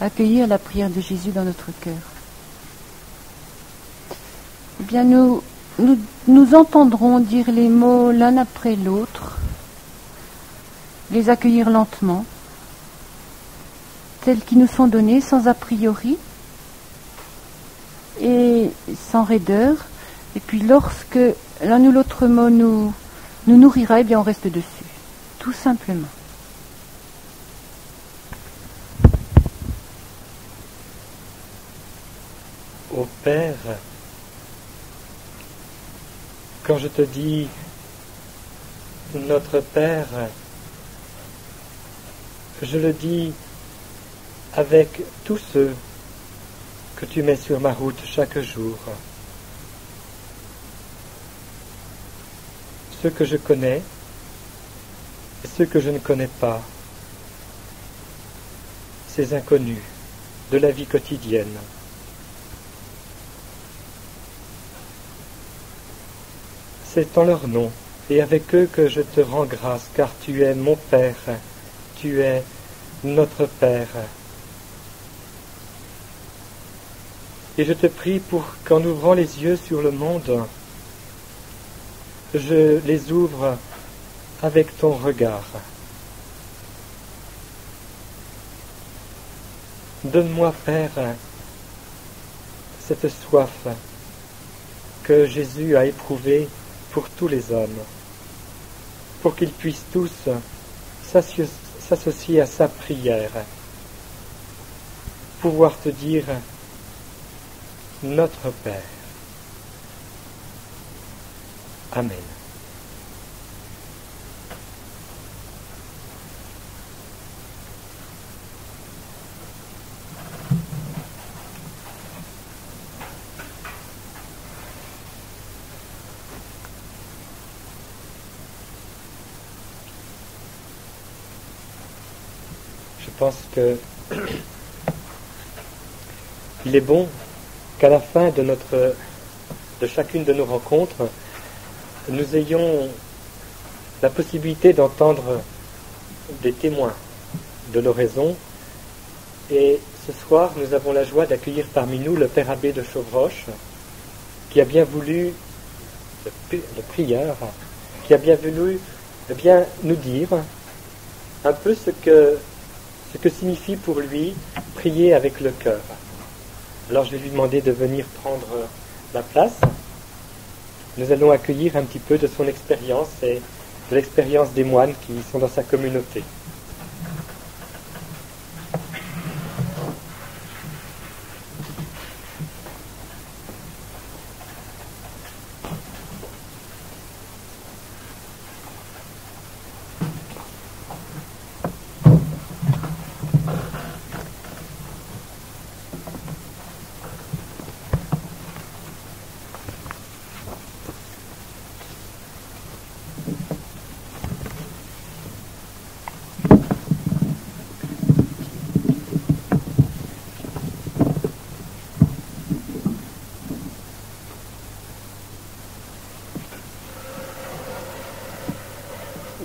Speaker 3: accueillir la prière de Jésus dans notre cœur. Eh bien, nous entendrons dire les mots l'un après l'autre, les accueillir lentement, tels qu'ils nous sont donnés, sans a priori et sans raideur. Et puis lorsque l'un ou l'autre mot nous nourrira, eh bien on reste dessus, tout simplement.
Speaker 1: Ô Père, quand je te dis notre Père, je le dis avec tous ceux que tu mets sur ma route chaque jour. Ceux que je connais et ceux que je ne connais pas. Ces inconnus de la vie quotidienne. C'est en leur nom et avec eux que je te rends grâce, car tu es mon Père. Tu es notre Père. Et je te prie pour qu'en ouvrant les yeux sur le monde, je les ouvre avec ton regard. Donne-moi, Père, cette soif que Jésus a éprouvée pour tous les hommes, pour qu'ils puissent tous s'associer à sa prière, pouvoir te dire notre Père. Amen. Je pense que il est bon qu'à la fin de chacune de nos rencontres, nous ayons la possibilité d'entendre des témoins de l'oraison. Et ce soir, nous avons la joie d'accueillir parmi nous le Père Abbé de Chauvroche, qui a bien voulu, le prieur, qui a bien voulu nous dire un peu ce que signifie pour lui prier avec le cœur. Alors je vais lui demander de venir prendre la place, nous allons accueillir un petit peu de son expérience et de l'expérience des moines qui sont dans sa communauté.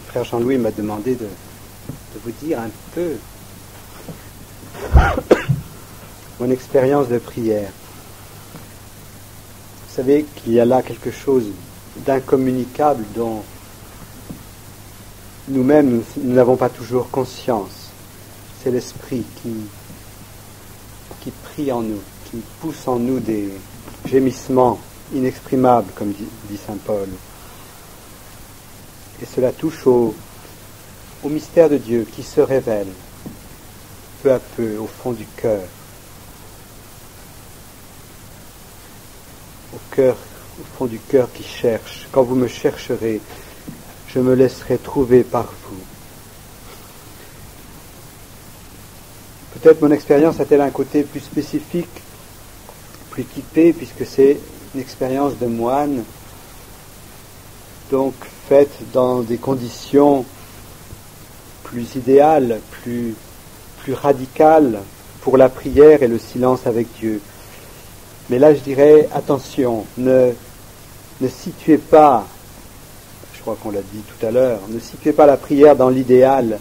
Speaker 4: Frère Jean-Louis m'a demandé de vous dire un peu mon expérience de prière. Vous savez qu'il y a là quelque chose d'incommunicable dont nous-mêmes nous n'avons pas toujours conscience. C'est l'Esprit qui prie en nous, qui pousse en nous des gémissements inexprimables, comme dit saint Paul. Et cela touche au mystère de Dieu qui se révèle peu à peu au fond du cœur. Au fond du cœur qui cherche. Quand vous me chercherez, je me laisserai trouver par vous. Peut-être mon expérience a-t-elle un côté plus spécifique, plus typé, puisque c'est une expérience de moine, donc faite dans des conditions plus idéales, plus radicales pour la prière et le silence avec Dieu. Mais là, je dirais, attention, ne situez pas, je crois qu'on l'a dit tout à l'heure, ne situez pas la prière dans l'idéal.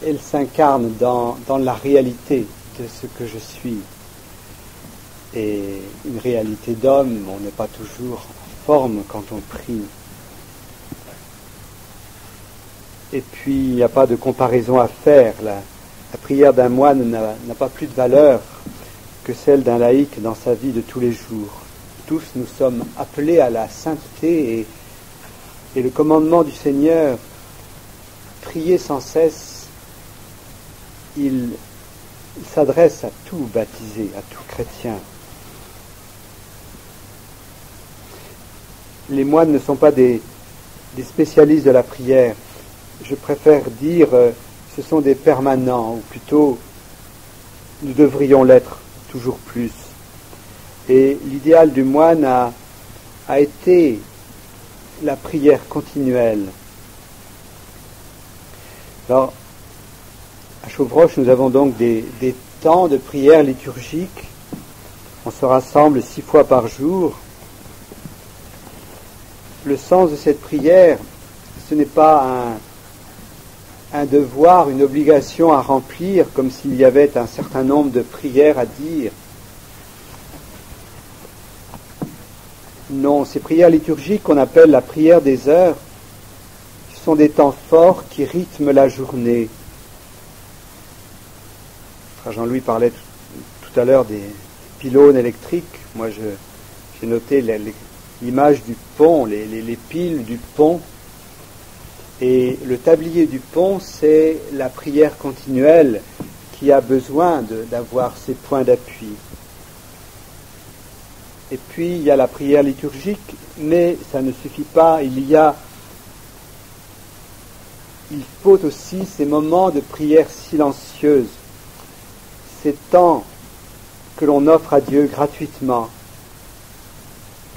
Speaker 4: Elle s'incarne dans la réalité de ce que je suis. Et une réalité d'homme, on n'est pas toujours en forme quand on prie. Et puis, il n'y a pas de comparaison à faire. La prière d'un moine n'a pas plus de valeur que celle d'un laïc dans sa vie de tous les jours. Tous nous sommes appelés à la sainteté et le commandement du Seigneur, prier sans cesse, il s'adresse à tout baptisé, à tout chrétien. Les moines ne sont pas des spécialistes de la prière. Je préfère dire ce sont des permanents, ou plutôt nous devrions l'être toujours plus. Et l'idéal du moine a été la prière continuelle. Alors, à Chauvroche, nous avons donc des temps de prière liturgique. On se rassemble 6 fois par jour. Le sens de cette prière, ce n'est pas un devoir, une obligation à remplir, comme s'il y avait un certain nombre de prières à dire. Non, ces prières liturgiques qu'on appelle la prière des heures, ce sont des temps forts qui rythment la journée. Frère Jean-Louis parlait tout à l'heure des pylônes électriques. Moi, j'ai noté l'image du pont, les piles du pont. Et le tablier du pont, c'est la prière continuelle qui a besoin d'avoir ses points d'appui. Et puis, il y a la prière liturgique, mais ça ne suffit pas. Il faut aussi ces moments de prière silencieuse, ces temps que l'on offre à Dieu gratuitement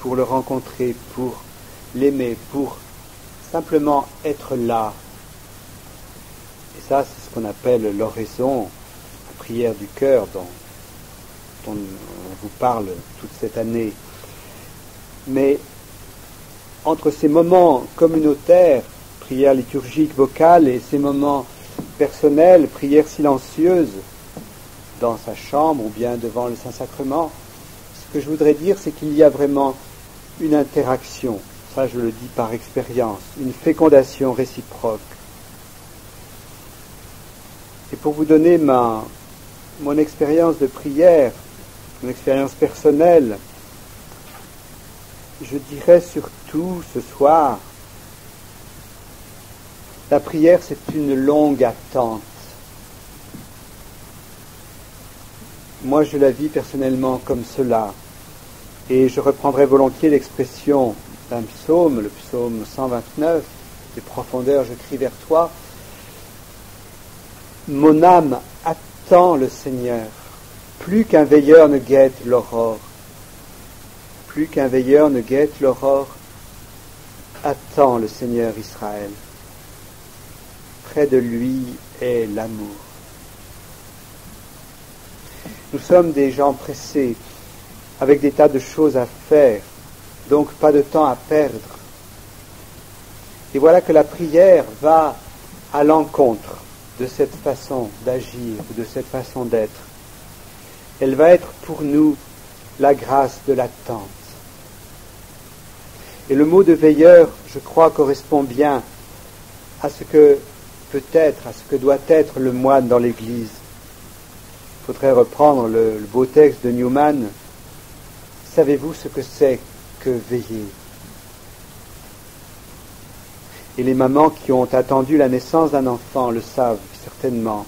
Speaker 4: pour le rencontrer, pour l'aimer, pour simplement être là. Et ça, c'est ce qu'on appelle l'oraison, la prière du cœur dont on vous parle toute cette année. Mais entre ces moments communautaires, prière liturgique vocale, et ces moments personnels, prière silencieuse, dans sa chambre ou bien devant le Saint-Sacrement, ce que je voudrais dire, c'est qu'il y a vraiment une interaction. Ça, je le dis par expérience, une fécondation réciproque. Et pour vous donner mon expérience de prière, mon expérience personnelle, je dirais surtout ce soir, la prière c'est une longue attente. Moi je la vis personnellement comme cela, et je reprendrai volontiers l'expression d'un psaume, le psaume 129, des profondeurs je crie vers toi. Mon âme attend le Seigneur, plus qu'un veilleur ne guette l'aurore. Plus qu'un veilleur ne guette l'aurore, attend le Seigneur Israël. Près de lui est l'amour. Nous sommes des gens pressés, avec des tas de choses à faire, donc pas de temps à perdre. Et voilà que la prière va à l'encontre de cette façon d'agir, de cette façon d'être. Elle va être pour nous la grâce de l'attente. Et le mot de veilleur, je crois, correspond bien à ce que peut être, à ce que doit être le moine dans l'Église. Il faudrait reprendre le beau texte de Newman. Savez-vous ce que c'est que veiller? Et les mamans qui ont attendu la naissance d'un enfant le savent certainement.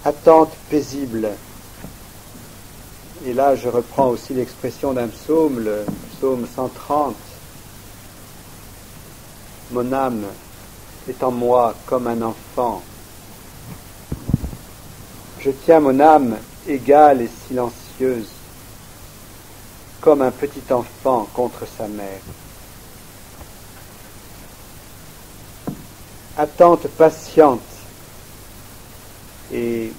Speaker 4: Attente paisible. Et là, je reprends aussi l'expression d'un psaume, le psaume 130. Mon âme est en moi comme un enfant. Je tiens mon âme égale et silencieuse, comme un petit enfant contre sa mère. Attente patiente. Et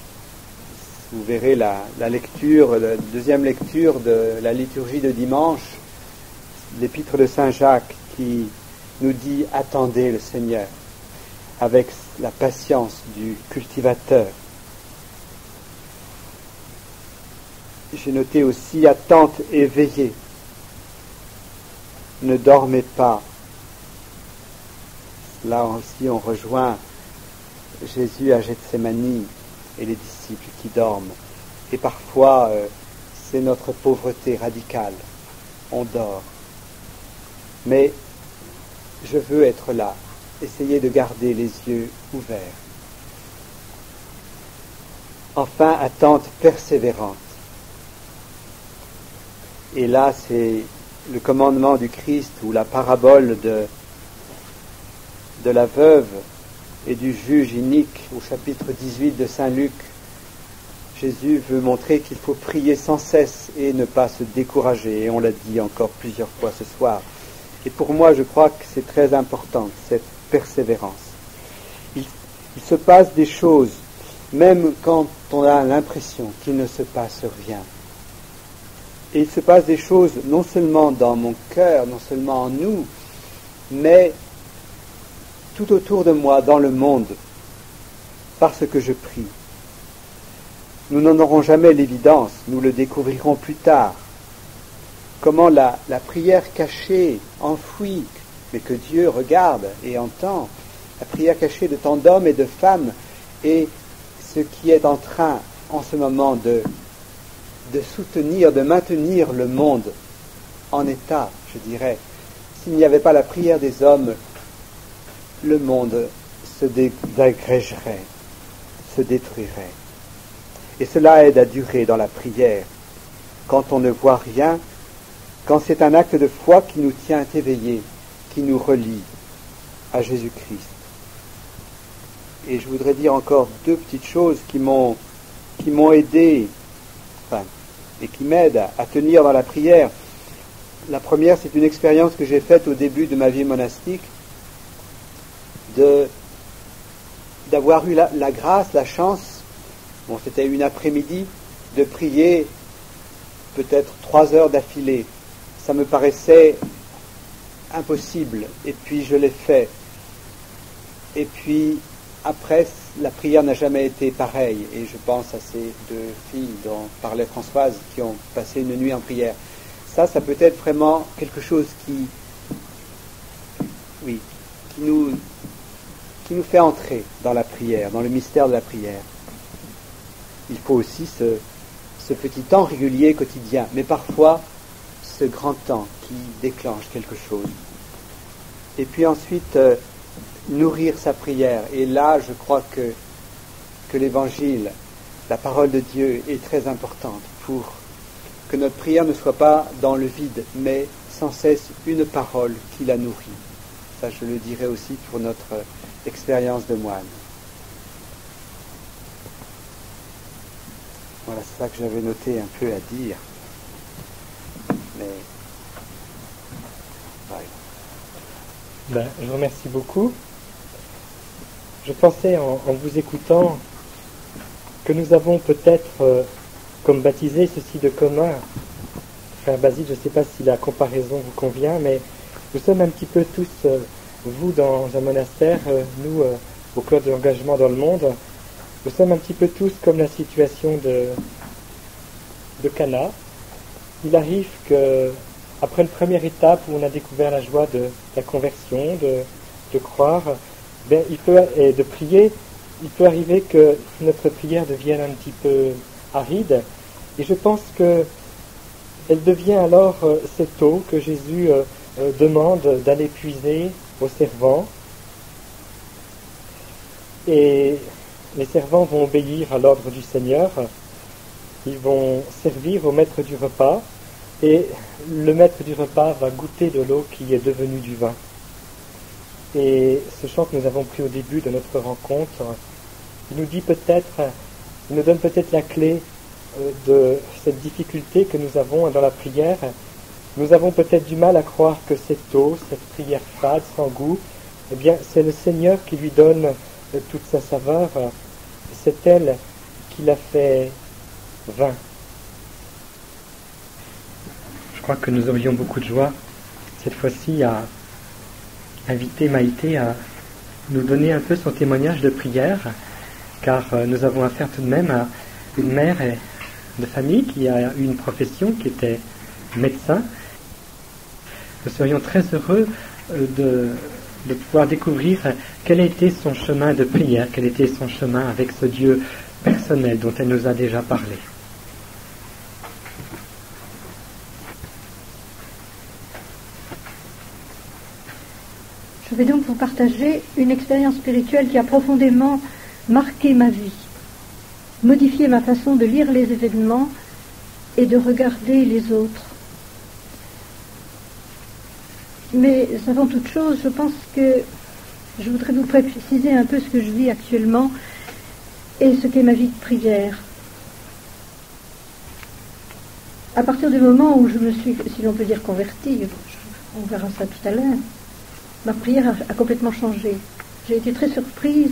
Speaker 4: vous verrez la deuxième lecture de la liturgie de dimanche, l'épître de Saint Jacques qui nous dit « Attendez le Seigneur » avec la patience du cultivateur. J'ai noté aussi « Attente et veillez ». Ne dormez pas. Là aussi on rejoint Jésus à Gethsémani et les disciples qui dorment. Et parfois, c'est notre pauvreté radicale. On dort. Mais je veux être là. Essayez de garder les yeux ouverts. Enfin, attente persévérante. Et là, c'est le commandement du Christ ou la parabole de la veuve et du juge inique au chapitre 18 de Saint Luc. Jésus veut montrer qu'il faut prier sans cesse et ne pas se décourager, et on l'a dit encore plusieurs fois ce soir. Et pour moi, je crois que c'est très important, cette persévérance. Il se passe des choses, même quand on a l'impression qu'il ne se passe rien. Et il se passe des choses non seulement dans mon cœur, non seulement en nous, mais tout autour de moi, dans le monde, parce que je prie. Nous n'en aurons jamais l'évidence, nous le découvrirons plus tard. Comment la prière cachée, enfouie, mais que Dieu regarde et entend, la prière cachée de tant d'hommes et de femmes, est ce qui est en train, en ce moment, de soutenir, de maintenir le monde en état, je dirais. S'il n'y avait pas la prière des hommes, le monde se désagrégerait, se détruirait. Et cela aide à durer dans la prière. Quand on ne voit rien, quand c'est un acte de foi qui nous tient éveillés, qui nous relie à Jésus-Christ. Et je voudrais dire encore deux petites choses qui m'ont aidé, et qui m'aident à tenir dans la prière. La première, c'est une expérience que j'ai faite au début de ma vie monastique, d'avoir eu la grâce, la chance, c'était une après-midi, de prier peut-être 3 heures d'affilée. Ça me paraissait impossible, et puis je l'ai fait. Et puis après, la prière n'a jamais été pareille, et je pense à ces 2 filles dont parlait Françoise qui ont passé une nuit en prière. Ça peut être vraiment quelque chose qui nous fait entrer dans la prière, dans le mystère de la prière. Il faut aussi ce petit temps régulier, quotidien, mais parfois ce grand temps qui déclenche quelque chose. Et puis ensuite, nourrir sa prière. Et là, je crois que l'Évangile, la parole de Dieu, est très importante pour que notre prière ne soit pas dans le vide, mais sans cesse une parole qui la nourrit. Ça, je le dirai aussi pour notre expérience de moine. Voilà, c'est ça que j'avais noté un peu à dire. Mais
Speaker 1: je vous remercie beaucoup. Je pensais en vous écoutant que nous avons peut-être comme baptisé ceci de commun. Frère Basile, je ne sais pas si la comparaison vous convient, mais nous sommes un petit peu tous, vous dans un monastère, nous au cœur de l'engagement dans le monde, nous sommes un petit peu tous comme la situation de Cana. Il arrive que après une première étape où on a découvert la joie de la conversion, de croire, et de prier, il peut arriver que notre prière devienne un petit peu aride. Et je pense qu'elle devient alors cette eau que Jésus demande d'aller puiser aux servants. Et les servants vont obéir à l'ordre du Seigneur. Ils vont servir au maître du repas. Et le maître du repas va goûter de l'eau qui est devenue du vin. Et ce chant que nous avons pris au début de notre rencontre, il nous donne peut-être la clé de cette difficulté que nous avons dans la prière. Nous avons peut-être du mal à croire que cette eau, cette prière fade, sans goût, eh bien, c'est le Seigneur qui lui donne toute sa saveur. C'est elle qui l'a fait vin. Je crois que nous aurions beaucoup de joie cette fois-ci à inviter Maïté à nous donner un peu son témoignage de prière, car nous avons affaire tout de même à une mère de famille qui a eu une profession, qui était médecin. Nous serions très heureux de pouvoir découvrir quel était son chemin de prière, quel était son chemin avec ce Dieu personnel dont elle nous a déjà parlé.
Speaker 5: Je vais donc vous partager une expérience spirituelle qui a profondément marqué ma vie, modifié ma façon de lire les événements et de regarder les autres. Mais avant toute chose, je pense que je voudrais vous préciser un peu ce que je vis actuellement et ce qu'est ma vie de prière. À partir du moment où je me suis, si l'on peut dire, convertie, on verra ça tout à l'heure, ma prière a complètement changé. J'ai été très surprise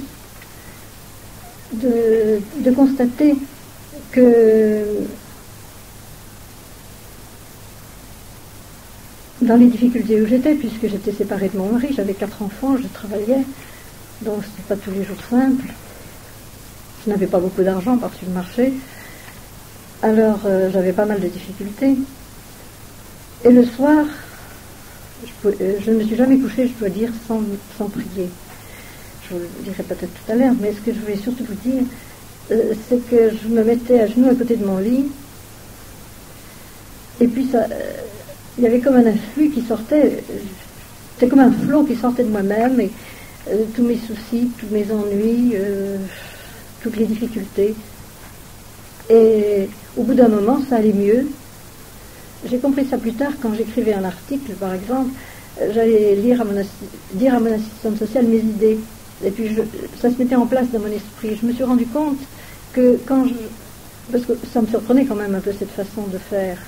Speaker 5: de constater que dans les difficultés où j'étais, puisque j'étais séparée de mon mari, j'avais 4 enfants, je travaillais, donc c'était pas tous les jours simple. Je n'avais pas beaucoup d'argent par-dessus le marché, alors j'avais pas mal de difficultés. Et le soir, je ne me suis jamais couchée, je dois dire, sans prier. Je vous le dirai peut-être tout à l'heure, mais ce que je voulais surtout vous dire, c'est que je me mettais à genoux à côté de mon lit, et puis ça, il y avait comme un afflux qui sortait, c'était comme un flot qui sortait de moi-même, et tous mes soucis, tous mes ennuis, toutes les difficultés. Et au bout d'un moment, ça allait mieux. J'ai compris ça plus tard quand j'écrivais un article, par exemple, j'allais dire à mon assistante sociale mes idées. Et puis ça se mettait en place dans mon esprit. Je me suis rendu compte que parce que ça me surprenait quand même un peu cette façon de faire,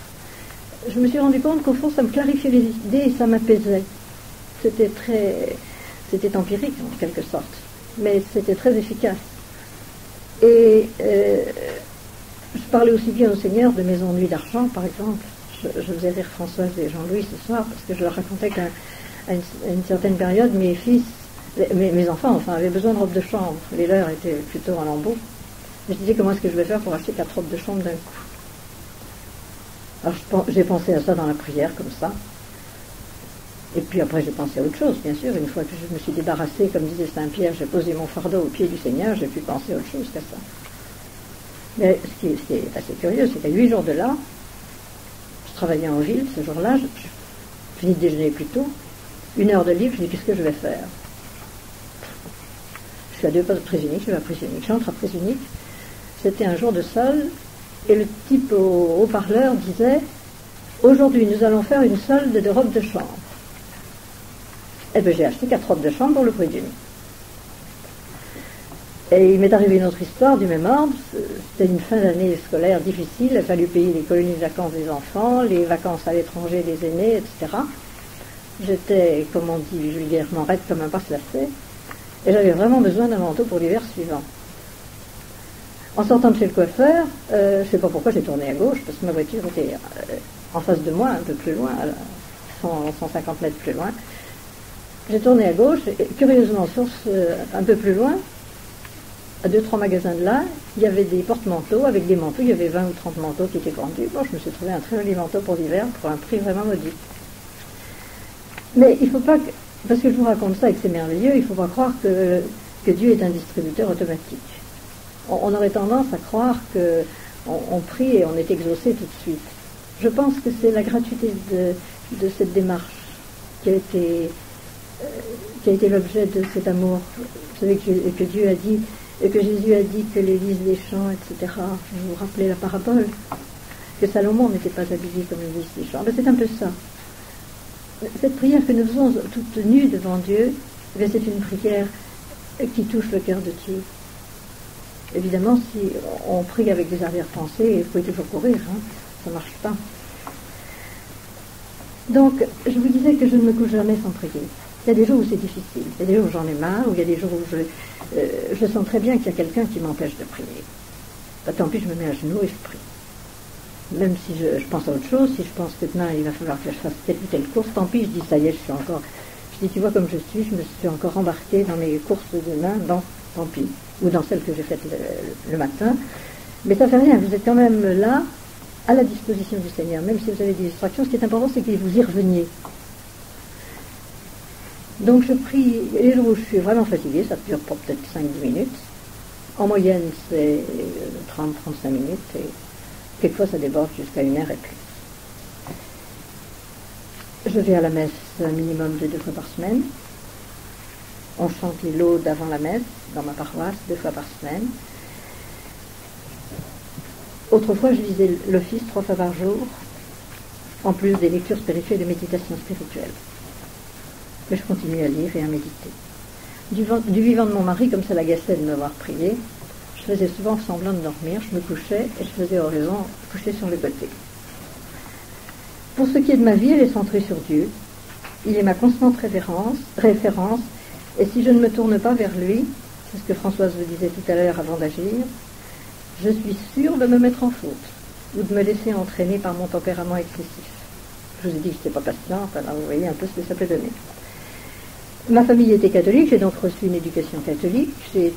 Speaker 5: je me suis rendu compte qu'au fond ça me clarifiait les idées et ça m'apaisait. C'était empirique en quelque sorte, mais c'était très efficace. Et je parlais aussi bien au Seigneur de mes ennuis d'argent, par exemple. Je faisais rire Françoise et Jean-Louis ce soir parce que je leur racontais qu'à une certaine période, mes enfants avaient besoin de robes de chambre. Les leurs étaient plutôt en lambeaux. Je disais, comment est-ce que je vais faire pour acheter 4 robes de chambre d'un coup? Alors j'ai pensé à ça dans la prière, comme ça. Et puis après j'ai pensé à autre chose, bien sûr. Une fois que je me suis débarrassée, comme disait Saint-Pierre, j'ai posé mon fardeau au pied du Seigneur, j'ai pu penser à autre chose qu'à ça. Mais ce qui est assez curieux, c'est qu'à 8 jours de là, travaillais en ville ce jour-là, je finis de déjeuner plus tôt, 1 heure de livre, je dis qu'est-ce que je vais faire? Je suis à 2 pas de prise unique, je vais à prise unique, j'entre à prise unique, c'était un jour de solde, et le type au haut-parleur disait aujourd'hui nous allons faire une solde de robes de chambre. Et bien j'ai acheté 4 robes de chambre pour le prix d'une. Et il m'est arrivé une autre histoire du même ordre. C'était une fin d'année scolaire difficile, il a fallu payer les colonies de vacances des enfants, les vacances à l'étranger des aînés, etc. J'étais, comme on dit vulgairement, raide comme un passe-lacet, et j'avais vraiment besoin d'un manteau pour l'hiver suivant. En sortant de chez le coiffeur, je ne sais pas pourquoi j'ai tourné à gauche, parce que ma voiture était en face de moi, un peu plus loin, à 150 mètres plus loin. J'ai tourné à gauche, et curieusement, un peu plus loin, à 2-3 magasins de là, il y avait des porte-manteaux avec des manteaux, il y avait 20 ou 30 manteaux qui étaient vendus. Bon, je me suis trouvé un très joli manteau pour l'hiver, pour un prix vraiment modique. Mais il ne faut pas, parce que je vous raconte ça et que c'est merveilleux, il ne faut pas croire que Dieu est un distributeur automatique. On aurait tendance à croire qu'on prie et on est exaucé tout de suite. Je pense que c'est la gratuité de cette démarche qui a été l'objet de cet amour. Vous savez que Dieu a dit, et que Jésus a dit que l'Église des champs, etc. Vous vous rappelez la parabole, que Salomon n'était pas habillé comme l'Église des champs. Ben, c'est un peu ça. Cette prière que nous faisons toute nue devant Dieu, ben, c'est une prière qui touche le cœur de Dieu. Évidemment, si on prie avec des arrière-pensées, il faut toujours courir, hein, ça ne marche pas. Donc, je vous disais que je ne me couche jamais sans prier. Il y a des jours où c'est difficile, il y a des jours où j'en ai marre, ou il y a des jours où je sens très bien qu'il y a quelqu'un qui m'empêche de prier. Ben, tant pis, je me mets à genoux et je prie. Même si je pense à autre chose, si je pense que demain il va falloir que je fasse telle ou telle course, tant pis, je dis ça y est, je dis tu vois comme je me suis encore embarquée dans mes courses de demain, tant pis, ou dans celles que j'ai faites le matin, mais ça fait rien, vous êtes quand même là, à la disposition du Seigneur, même si vous avez des distractions. Ce qui est important, c'est que vous y reveniez. Donc je prie, les jours où je suis vraiment fatiguée, ça dure pour peut-être 5-10 minutes, en moyenne c'est 30-35 minutes, et quelquefois ça déborde jusqu'à 1 heure et plus. Je vais à la messe un minimum de 2 fois par semaine. On chante les laudes avant la messe dans ma paroisse 2 fois par semaine. Autrefois, je lisais l'office 3 fois par jour, en plus des lectures spirituelles et des méditations spirituelles. Mais je continue à lire et à méditer. Du vivant de mon mari, comme ça l'agaçait de me voir prier, je faisais souvent semblant de dormir, je me couchais et je faisais oraison couchée sur le côté. Pour ce qui est de ma vie, elle est centrée sur Dieu. Il est ma constante référence, et si je ne me tourne pas vers lui, c'est ce que Françoise vous disait tout à l'heure avant d'agir, je suis sûre de me mettre en faute, ou de me laisser entraîner par mon tempérament excessif. Je vous ai dit que je n'étais pas patiente, alors vous voyez un peu ce que ça peut donner. Ma famille était catholique, j'ai donc reçu une éducation catholique. J'ai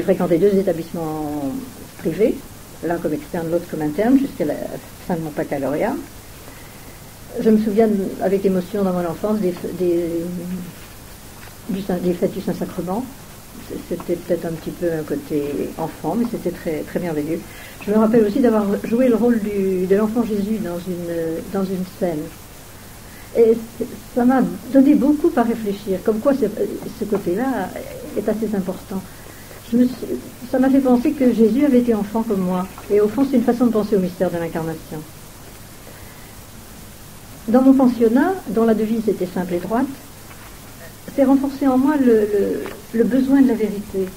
Speaker 5: fréquenté 2 établissements privés, l'un comme externe, l'autre comme interne, jusqu'à la fin de mon baccalauréat. Je me souviens avec émotion dans mon enfance des fêtes du Saint-Sacrement. C'était peut-être un petit peu un côté enfant, mais c'était très, très merveilleux. Je me rappelle aussi d'avoir joué le rôle de l'enfant Jésus dans une scène. Et ça m'a donné beaucoup à réfléchir, comme quoi ce côté-là est assez important. Ça m'a fait penser que Jésus avait été enfant comme moi, et au fond c'est une façon de penser au mystère de l'incarnation. Dans mon pensionnat, dont la devise était simple et droite, s'est renforcé en moi le besoin de la vérité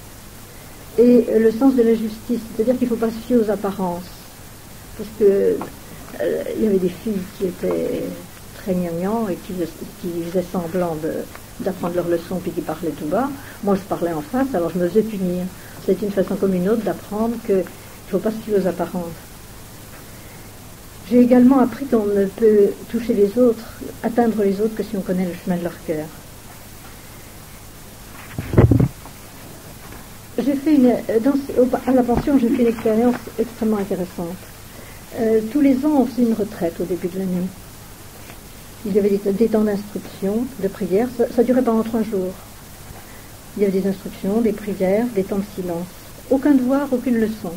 Speaker 5: et le sens de la justice, c'est-à-dire qu'il ne faut pas se fier aux apparences, parce que il y avait des filles qui étaient très gnangnans et qui faisaient semblant d'apprendre leur leçon puis qui parlaient tout bas. Moi je parlais en face, alors je me faisais punir. C'est une façon comme une autre d'apprendre qu'il ne faut pas se fier aux apparences. J'ai également appris qu'on ne peut toucher les autres, atteindre les autres que si on connaît le chemin de leur cœur. J'ai fait à la pension, j'ai fait une expérience extrêmement intéressante. Tous les ans, on faisait une retraite au début de l'année. Il y avait des temps d'instruction, de prière, ça durait pendant 3 jours. Il y avait des instructions, des prières, des temps de silence. Aucun devoir, aucune leçon.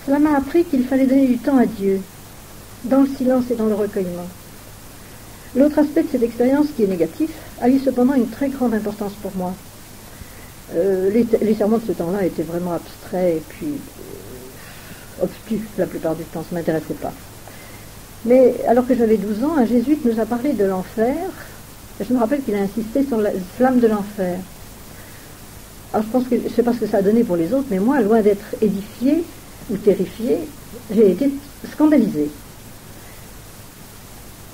Speaker 5: Cela m'a appris qu'il fallait donner du temps à Dieu, dans le silence et dans le recueillement. L'autre aspect de cette expérience, qui est négatif, a eu cependant une très grande importance pour moi. Les sermons de ce temps-là étaient vraiment abstraits et puis obtus la plupart du temps, ça ne m'intéressait pas. Mais alors que j'avais 12 ans, un jésuite nous a parlé de l'enfer. Je me rappelle qu'il a insisté sur la flamme de l'enfer. Alors je ne sais pas ce que ça a donné pour les autres, mais moi, loin d'être édifiée ou terrifiée, j'ai été scandalisée.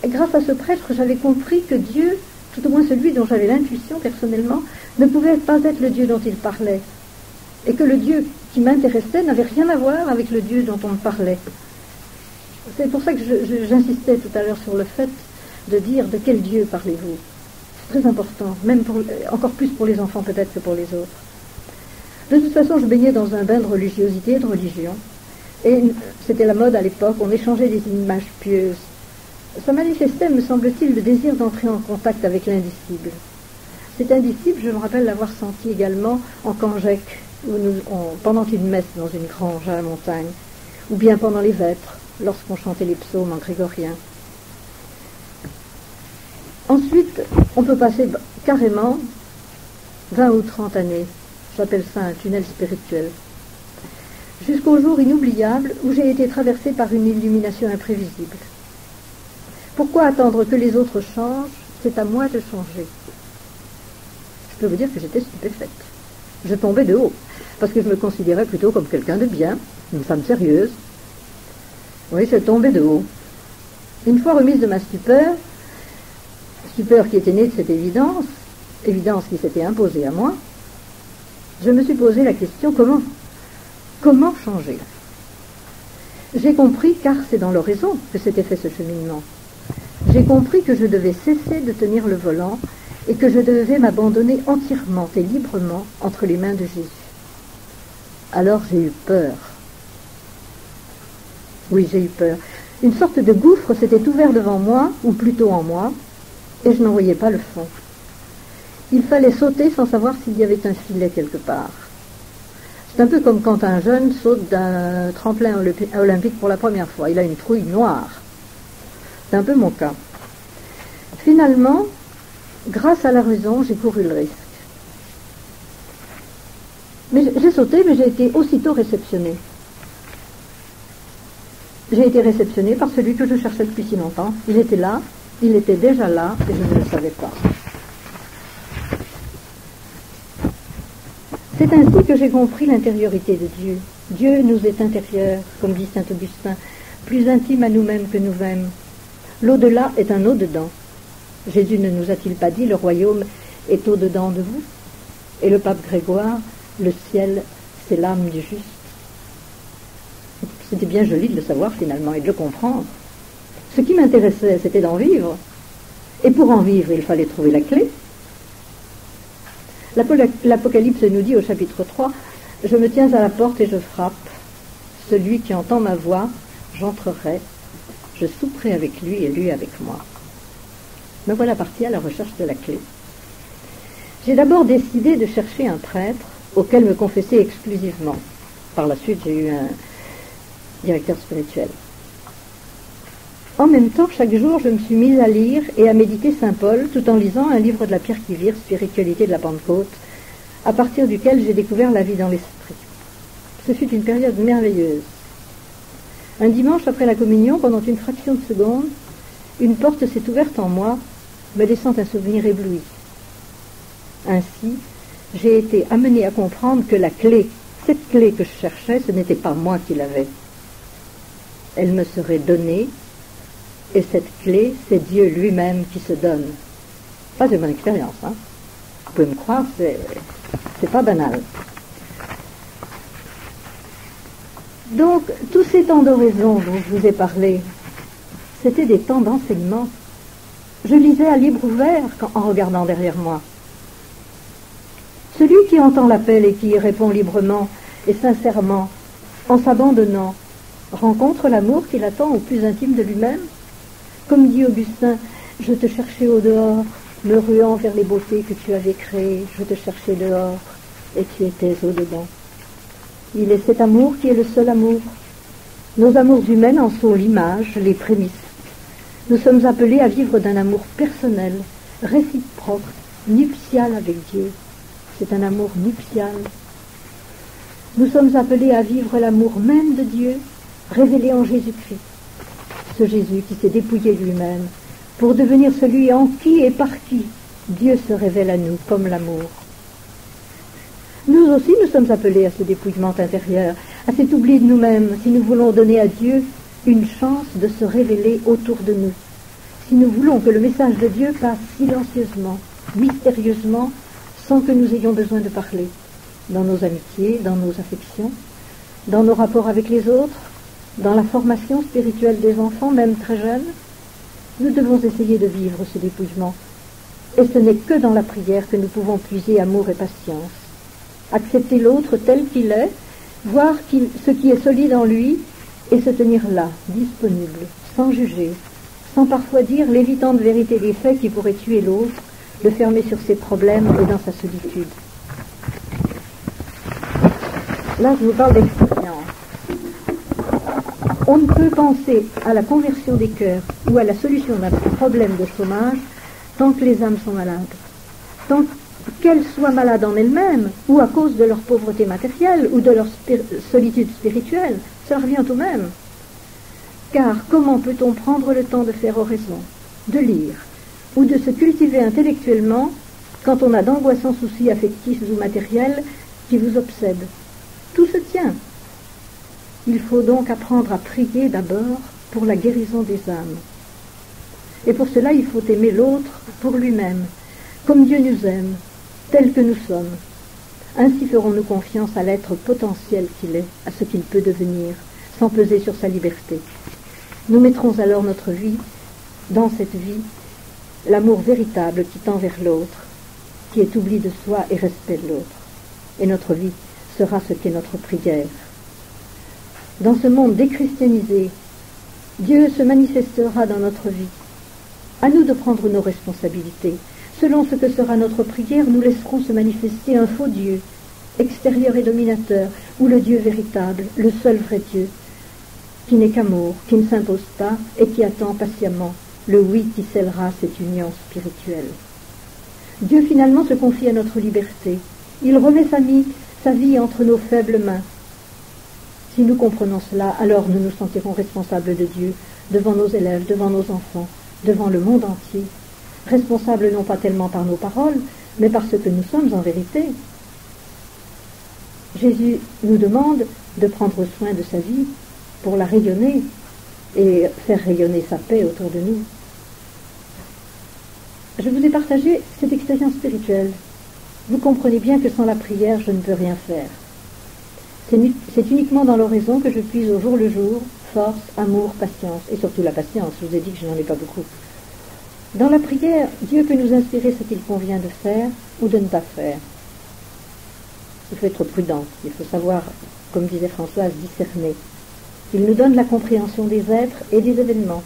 Speaker 5: Et grâce à ce prêtre, j'avais compris que Dieu, tout au moins celui dont j'avais l'intuition personnellement, ne pouvait pas être le Dieu dont il parlait. Et que le Dieu qui m'intéressait n'avait rien à voir avec le Dieu dont on me parlait. C'est pour ça que j'insistais tout à l'heure sur le fait de dire de quel Dieu parlez-vous. C'est très important, même encore plus pour les enfants peut-être que pour les autres. De toute façon, je baignais dans un bain de religiosité et de religion. Et c'était la mode à l'époque, on échangeait des images pieuses. Ça manifestait, me semble-t-il, le désir d'entrer en contact avec l'indicible. Cet indicible, je me rappelle l'avoir senti également en Canjec, pendant une messe dans une grange à la montagne, ou bien pendant les vêpres, lorsqu'on chantait les psaumes en grégorien. Ensuite, on peut passer carrément 20 ou 30 années, j'appelle ça un tunnel spirituel, jusqu'au jour inoubliable où j'ai été traversée par une illumination imprévisible. Pourquoi attendre que les autres changent? C'est à moi de changer. Je peux vous dire que j'étais stupéfaite. Je tombais de haut, parce que je me considérais plutôt comme quelqu'un de bien, une femme sérieuse. Oui, je tombais de haut. Une fois remise de ma stupeur qui était née de cette évidence qui s'était imposée à moi, je me suis posé la question, comment changer? J'ai compris, car c'est dans l'oraison que s'était fait ce cheminement, j'ai compris que je devais cesser de tenir le volant et que je devais m'abandonner entièrement et librement entre les mains de Jésus. Alors j'ai eu peur. Oui, j'ai eu peur. Une sorte de gouffre s'était ouvert devant moi, ou plutôt en moi, et je n'en voyais pas le fond. Il fallait sauter sans savoir s'il y avait un filet quelque part. C'est un peu comme quand un jeune saute d'un tremplin olympique pour la première fois. Il a une trouille noire. C'est un peu mon cas. Finalement, grâce à la raison, j'ai couru le risque. Mais j'ai sauté, mais j'ai été aussitôt réceptionnée. J'ai été réceptionnée par celui que je cherchais depuis si longtemps. Il était là, il était déjà là, et je ne le savais pas. C'est ainsi que j'ai compris l'intériorité de Dieu. Dieu nous est intérieur, comme dit saint Augustin, plus intime à nous-mêmes que nous-mêmes. L'au-delà est un au-dedans. Jésus ne nous a-t-il pas dit, le royaume est au-dedans de vous? Et le pape Grégoire, le ciel, c'est l'âme du juste. C'était bien joli de le savoir finalement et de le comprendre. Ce qui m'intéressait, c'était d'en vivre. Et pour en vivre, il fallait trouver la clé. L'Apocalypse nous dit au chapitre 3, « Je me tiens à la porte et je frappe. Celui qui entend ma voix, j'entrerai. Je souperai avec lui et lui avec moi. » Me voilà partie à la recherche de la clé. J'ai d'abord décidé de chercher un prêtre auquel me confesser exclusivement. Par la suite, j'ai eu un directeur spirituel. En même temps, chaque jour, je me suis mise à lire et à méditer Saint Paul, tout en lisant un livre de la Pierre qui vire, Spiritualité de la Pentecôte, à partir duquel j'ai découvert la vie dans l'esprit. Ce fut une période merveilleuse. Un dimanche après la communion, pendant une fraction de seconde, une porte s'est ouverte en moi, me laissant un souvenir ébloui. Ainsi, j'ai été amenée à comprendre que la clé, cette clé que je cherchais, ce n'était pas moi qui l'avais. Elle me serait donnée, et cette clé, c'est Dieu lui-même qui se donne. Ça, c'est mon expérience, hein. Vous pouvez me croire, c'est pas banal. Donc, tous ces temps d'oraison dont je vous ai parlé, c'était des temps d'enseignement. Je lisais à livre ouvert en regardant derrière moi. Celui qui entend l'appel et qui y répond librement et sincèrement, en s'abandonnant, rencontre l'amour qu'il attend au plus intime de lui-même. Comme dit Augustin, « Je te cherchais au dehors, me ruant vers les beautés que tu avais créées, je te cherchais dehors, et tu étais au dedans. » Il est cet amour qui est le seul amour, Nos amours humaines en sont l'image, les prémices. Nous sommes appelés à vivre d'un amour personnel, réciproque, nuptial avec Dieu. C'est un amour nuptial. Nous sommes appelés à vivre l'amour même de Dieu, révélé en Jésus-Christ. Ce Jésus qui s'est dépouillé lui-même pour devenir celui en qui et par qui Dieu se révèle à nous comme l'amour. Nous aussi, nous sommes appelés à ce dépouillement intérieur, à cet oubli de nous-mêmes, si nous voulons donner à Dieu une chance de se révéler autour de nous. Si nous voulons que le message de Dieu passe silencieusement, mystérieusement, sans que nous ayons besoin de parler, dans nos amitiés, dans nos affections, dans nos rapports avec les autres, dans la formation spirituelle des enfants, même très jeunes, nous devons essayer de vivre ce dépouillement. Et ce n'est que dans la prière que nous pouvons puiser amour et patience. Accepter l'autre tel qu'il est, voir ce qui est solide en lui, et se tenir là, disponible, sans juger, sans parfois dire l'évidente vérité des faits qui pourrait tuer l'autre, le fermer sur ses problèmes et dans sa solitude. Là, je vous parle d'expérience. On ne peut penser à la conversion des cœurs ou à la solution d'un problème de chômage tant que les âmes sont malades. Tant qu'elles soient malades en elles-mêmes ou à cause de leur pauvreté matérielle ou de leur solitude spirituelle, ça revient au même. Car comment peut-on prendre le temps de faire oraison, de lire ou de se cultiver intellectuellement quand on a d'angoissants soucis affectifs ou matériels qui vous obsèdent? Tout se tient. Il faut donc apprendre à prier d'abord pour la guérison des âmes. Et pour cela, il faut aimer l'autre pour lui-même, comme Dieu nous aime, tel que nous sommes. Ainsi ferons-nous confiance à l'être potentiel qu'il est, à ce qu'il peut devenir, sans peser sur sa liberté. Nous mettrons alors notre vie, dans cette vie, l'amour véritable qui tend vers l'autre, qui est oubli de soi et respect de l'autre. Et notre vie sera ce qu'est notre prière. Dans ce monde déchristianisé, Dieu se manifestera dans notre vie. À nous de prendre nos responsabilités. Selon ce que sera notre prière, nous laisserons se manifester un faux Dieu, extérieur et dominateur, ou le Dieu véritable, le seul vrai Dieu, qui n'est qu'amour, qui ne s'impose pas et qui attend patiemment le oui qui scellera cette union spirituelle. Dieu finalement se confie à notre liberté. Il remet sa vie entre nos faibles mains. Si nous comprenons cela, alors nous nous sentirons responsables de Dieu, devant nos élèves, devant nos enfants, devant le monde entier, responsables non pas tellement par nos paroles, mais par ce que nous sommes en vérité. Jésus nous demande de prendre soin de sa vie pour la rayonner et faire rayonner sa paix autour de nous. Je vous ai partagé cette expérience spirituelle. Vous comprenez bien que sans la prière, je ne peux rien faire. C'est uniquement dans l'oraison que je puise au jour le jour force, amour, patience, et surtout la patience. Je vous ai dit que je n'en ai pas beaucoup. Dans la prière, Dieu peut nous inspirer ce qu'il convient de faire ou de ne pas faire. Il faut être prudent, il faut savoir, comme disait Françoise, discerner. Il nous donne la compréhension des êtres et des événements,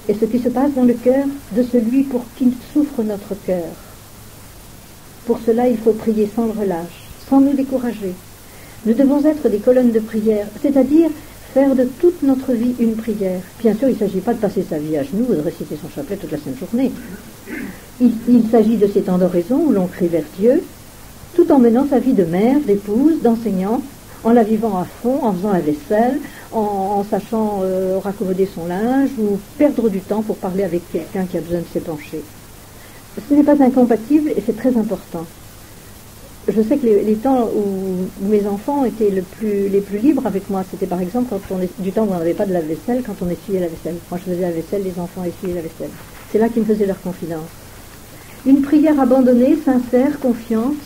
Speaker 5: et ce qui se passe dans le cœur de celui pour qui souffre notre cœur. Pour cela, il faut prier sans relâche, sans nous décourager. Nous devons être des colonnes de prière, c'est-à-dire faire de toute notre vie une prière. Bien sûr, il ne s'agit pas de passer sa vie à genoux ou de réciter son chapelet toute la sainte journée. Il s'agit de ces temps d'oraison où l'on crie vers Dieu, tout en menant sa vie de mère, d'épouse, d'enseignant, en la vivant à fond, en faisant la vaisselle, en sachant raccommoder son linge ou perdre du temps pour parler avec quelqu'un qui a besoin de s'épancher. Ce n'est pas incompatible et c'est très important. Je sais que les temps où mes enfants étaient les plus libres avec moi, c'était par exemple du temps où on n'avait pas de lave-vaisselle, quand on essuyait la vaisselle. Moi je faisais la vaisselle, les enfants essuyaient la vaisselle. C'est là qu'ils me faisaient leur confidence. Une prière abandonnée, sincère, confiante,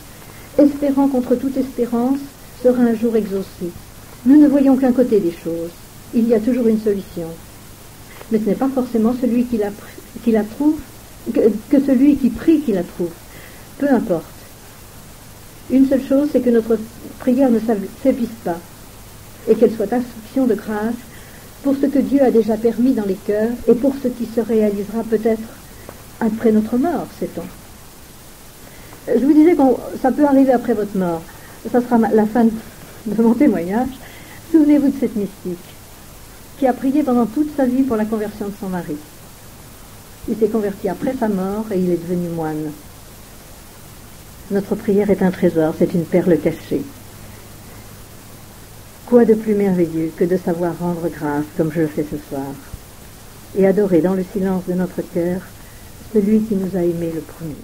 Speaker 5: espérant contre toute espérance, sera un jour exaucée. Nous ne voyons qu'un côté des choses. Il y a toujours une solution. Mais ce n'est pas forcément celui qui la trouve, que celui qui prie qui la trouve. Peu importe. Une seule chose, c'est que notre prière ne s'épuise pas et qu'elle soit instruction de grâce pour ce que Dieu a déjà permis dans les cœurs et pour ce qui se réalisera peut-être après notre mort, sait-on. Je vous disais que ça peut arriver après votre mort. Ça sera la fin de mon témoignage. Souvenez-vous de cette mystique. qui a prié pendant toute sa vie pour la conversion de son mari. Il s'est converti après sa mort et il est devenu moine. Notre prière est un trésor, c'est une perle cachée. Quoi de plus merveilleux que de savoir rendre grâce comme je le fais ce soir et adorer dans le silence de notre cœur celui qui nous a aimés le premier.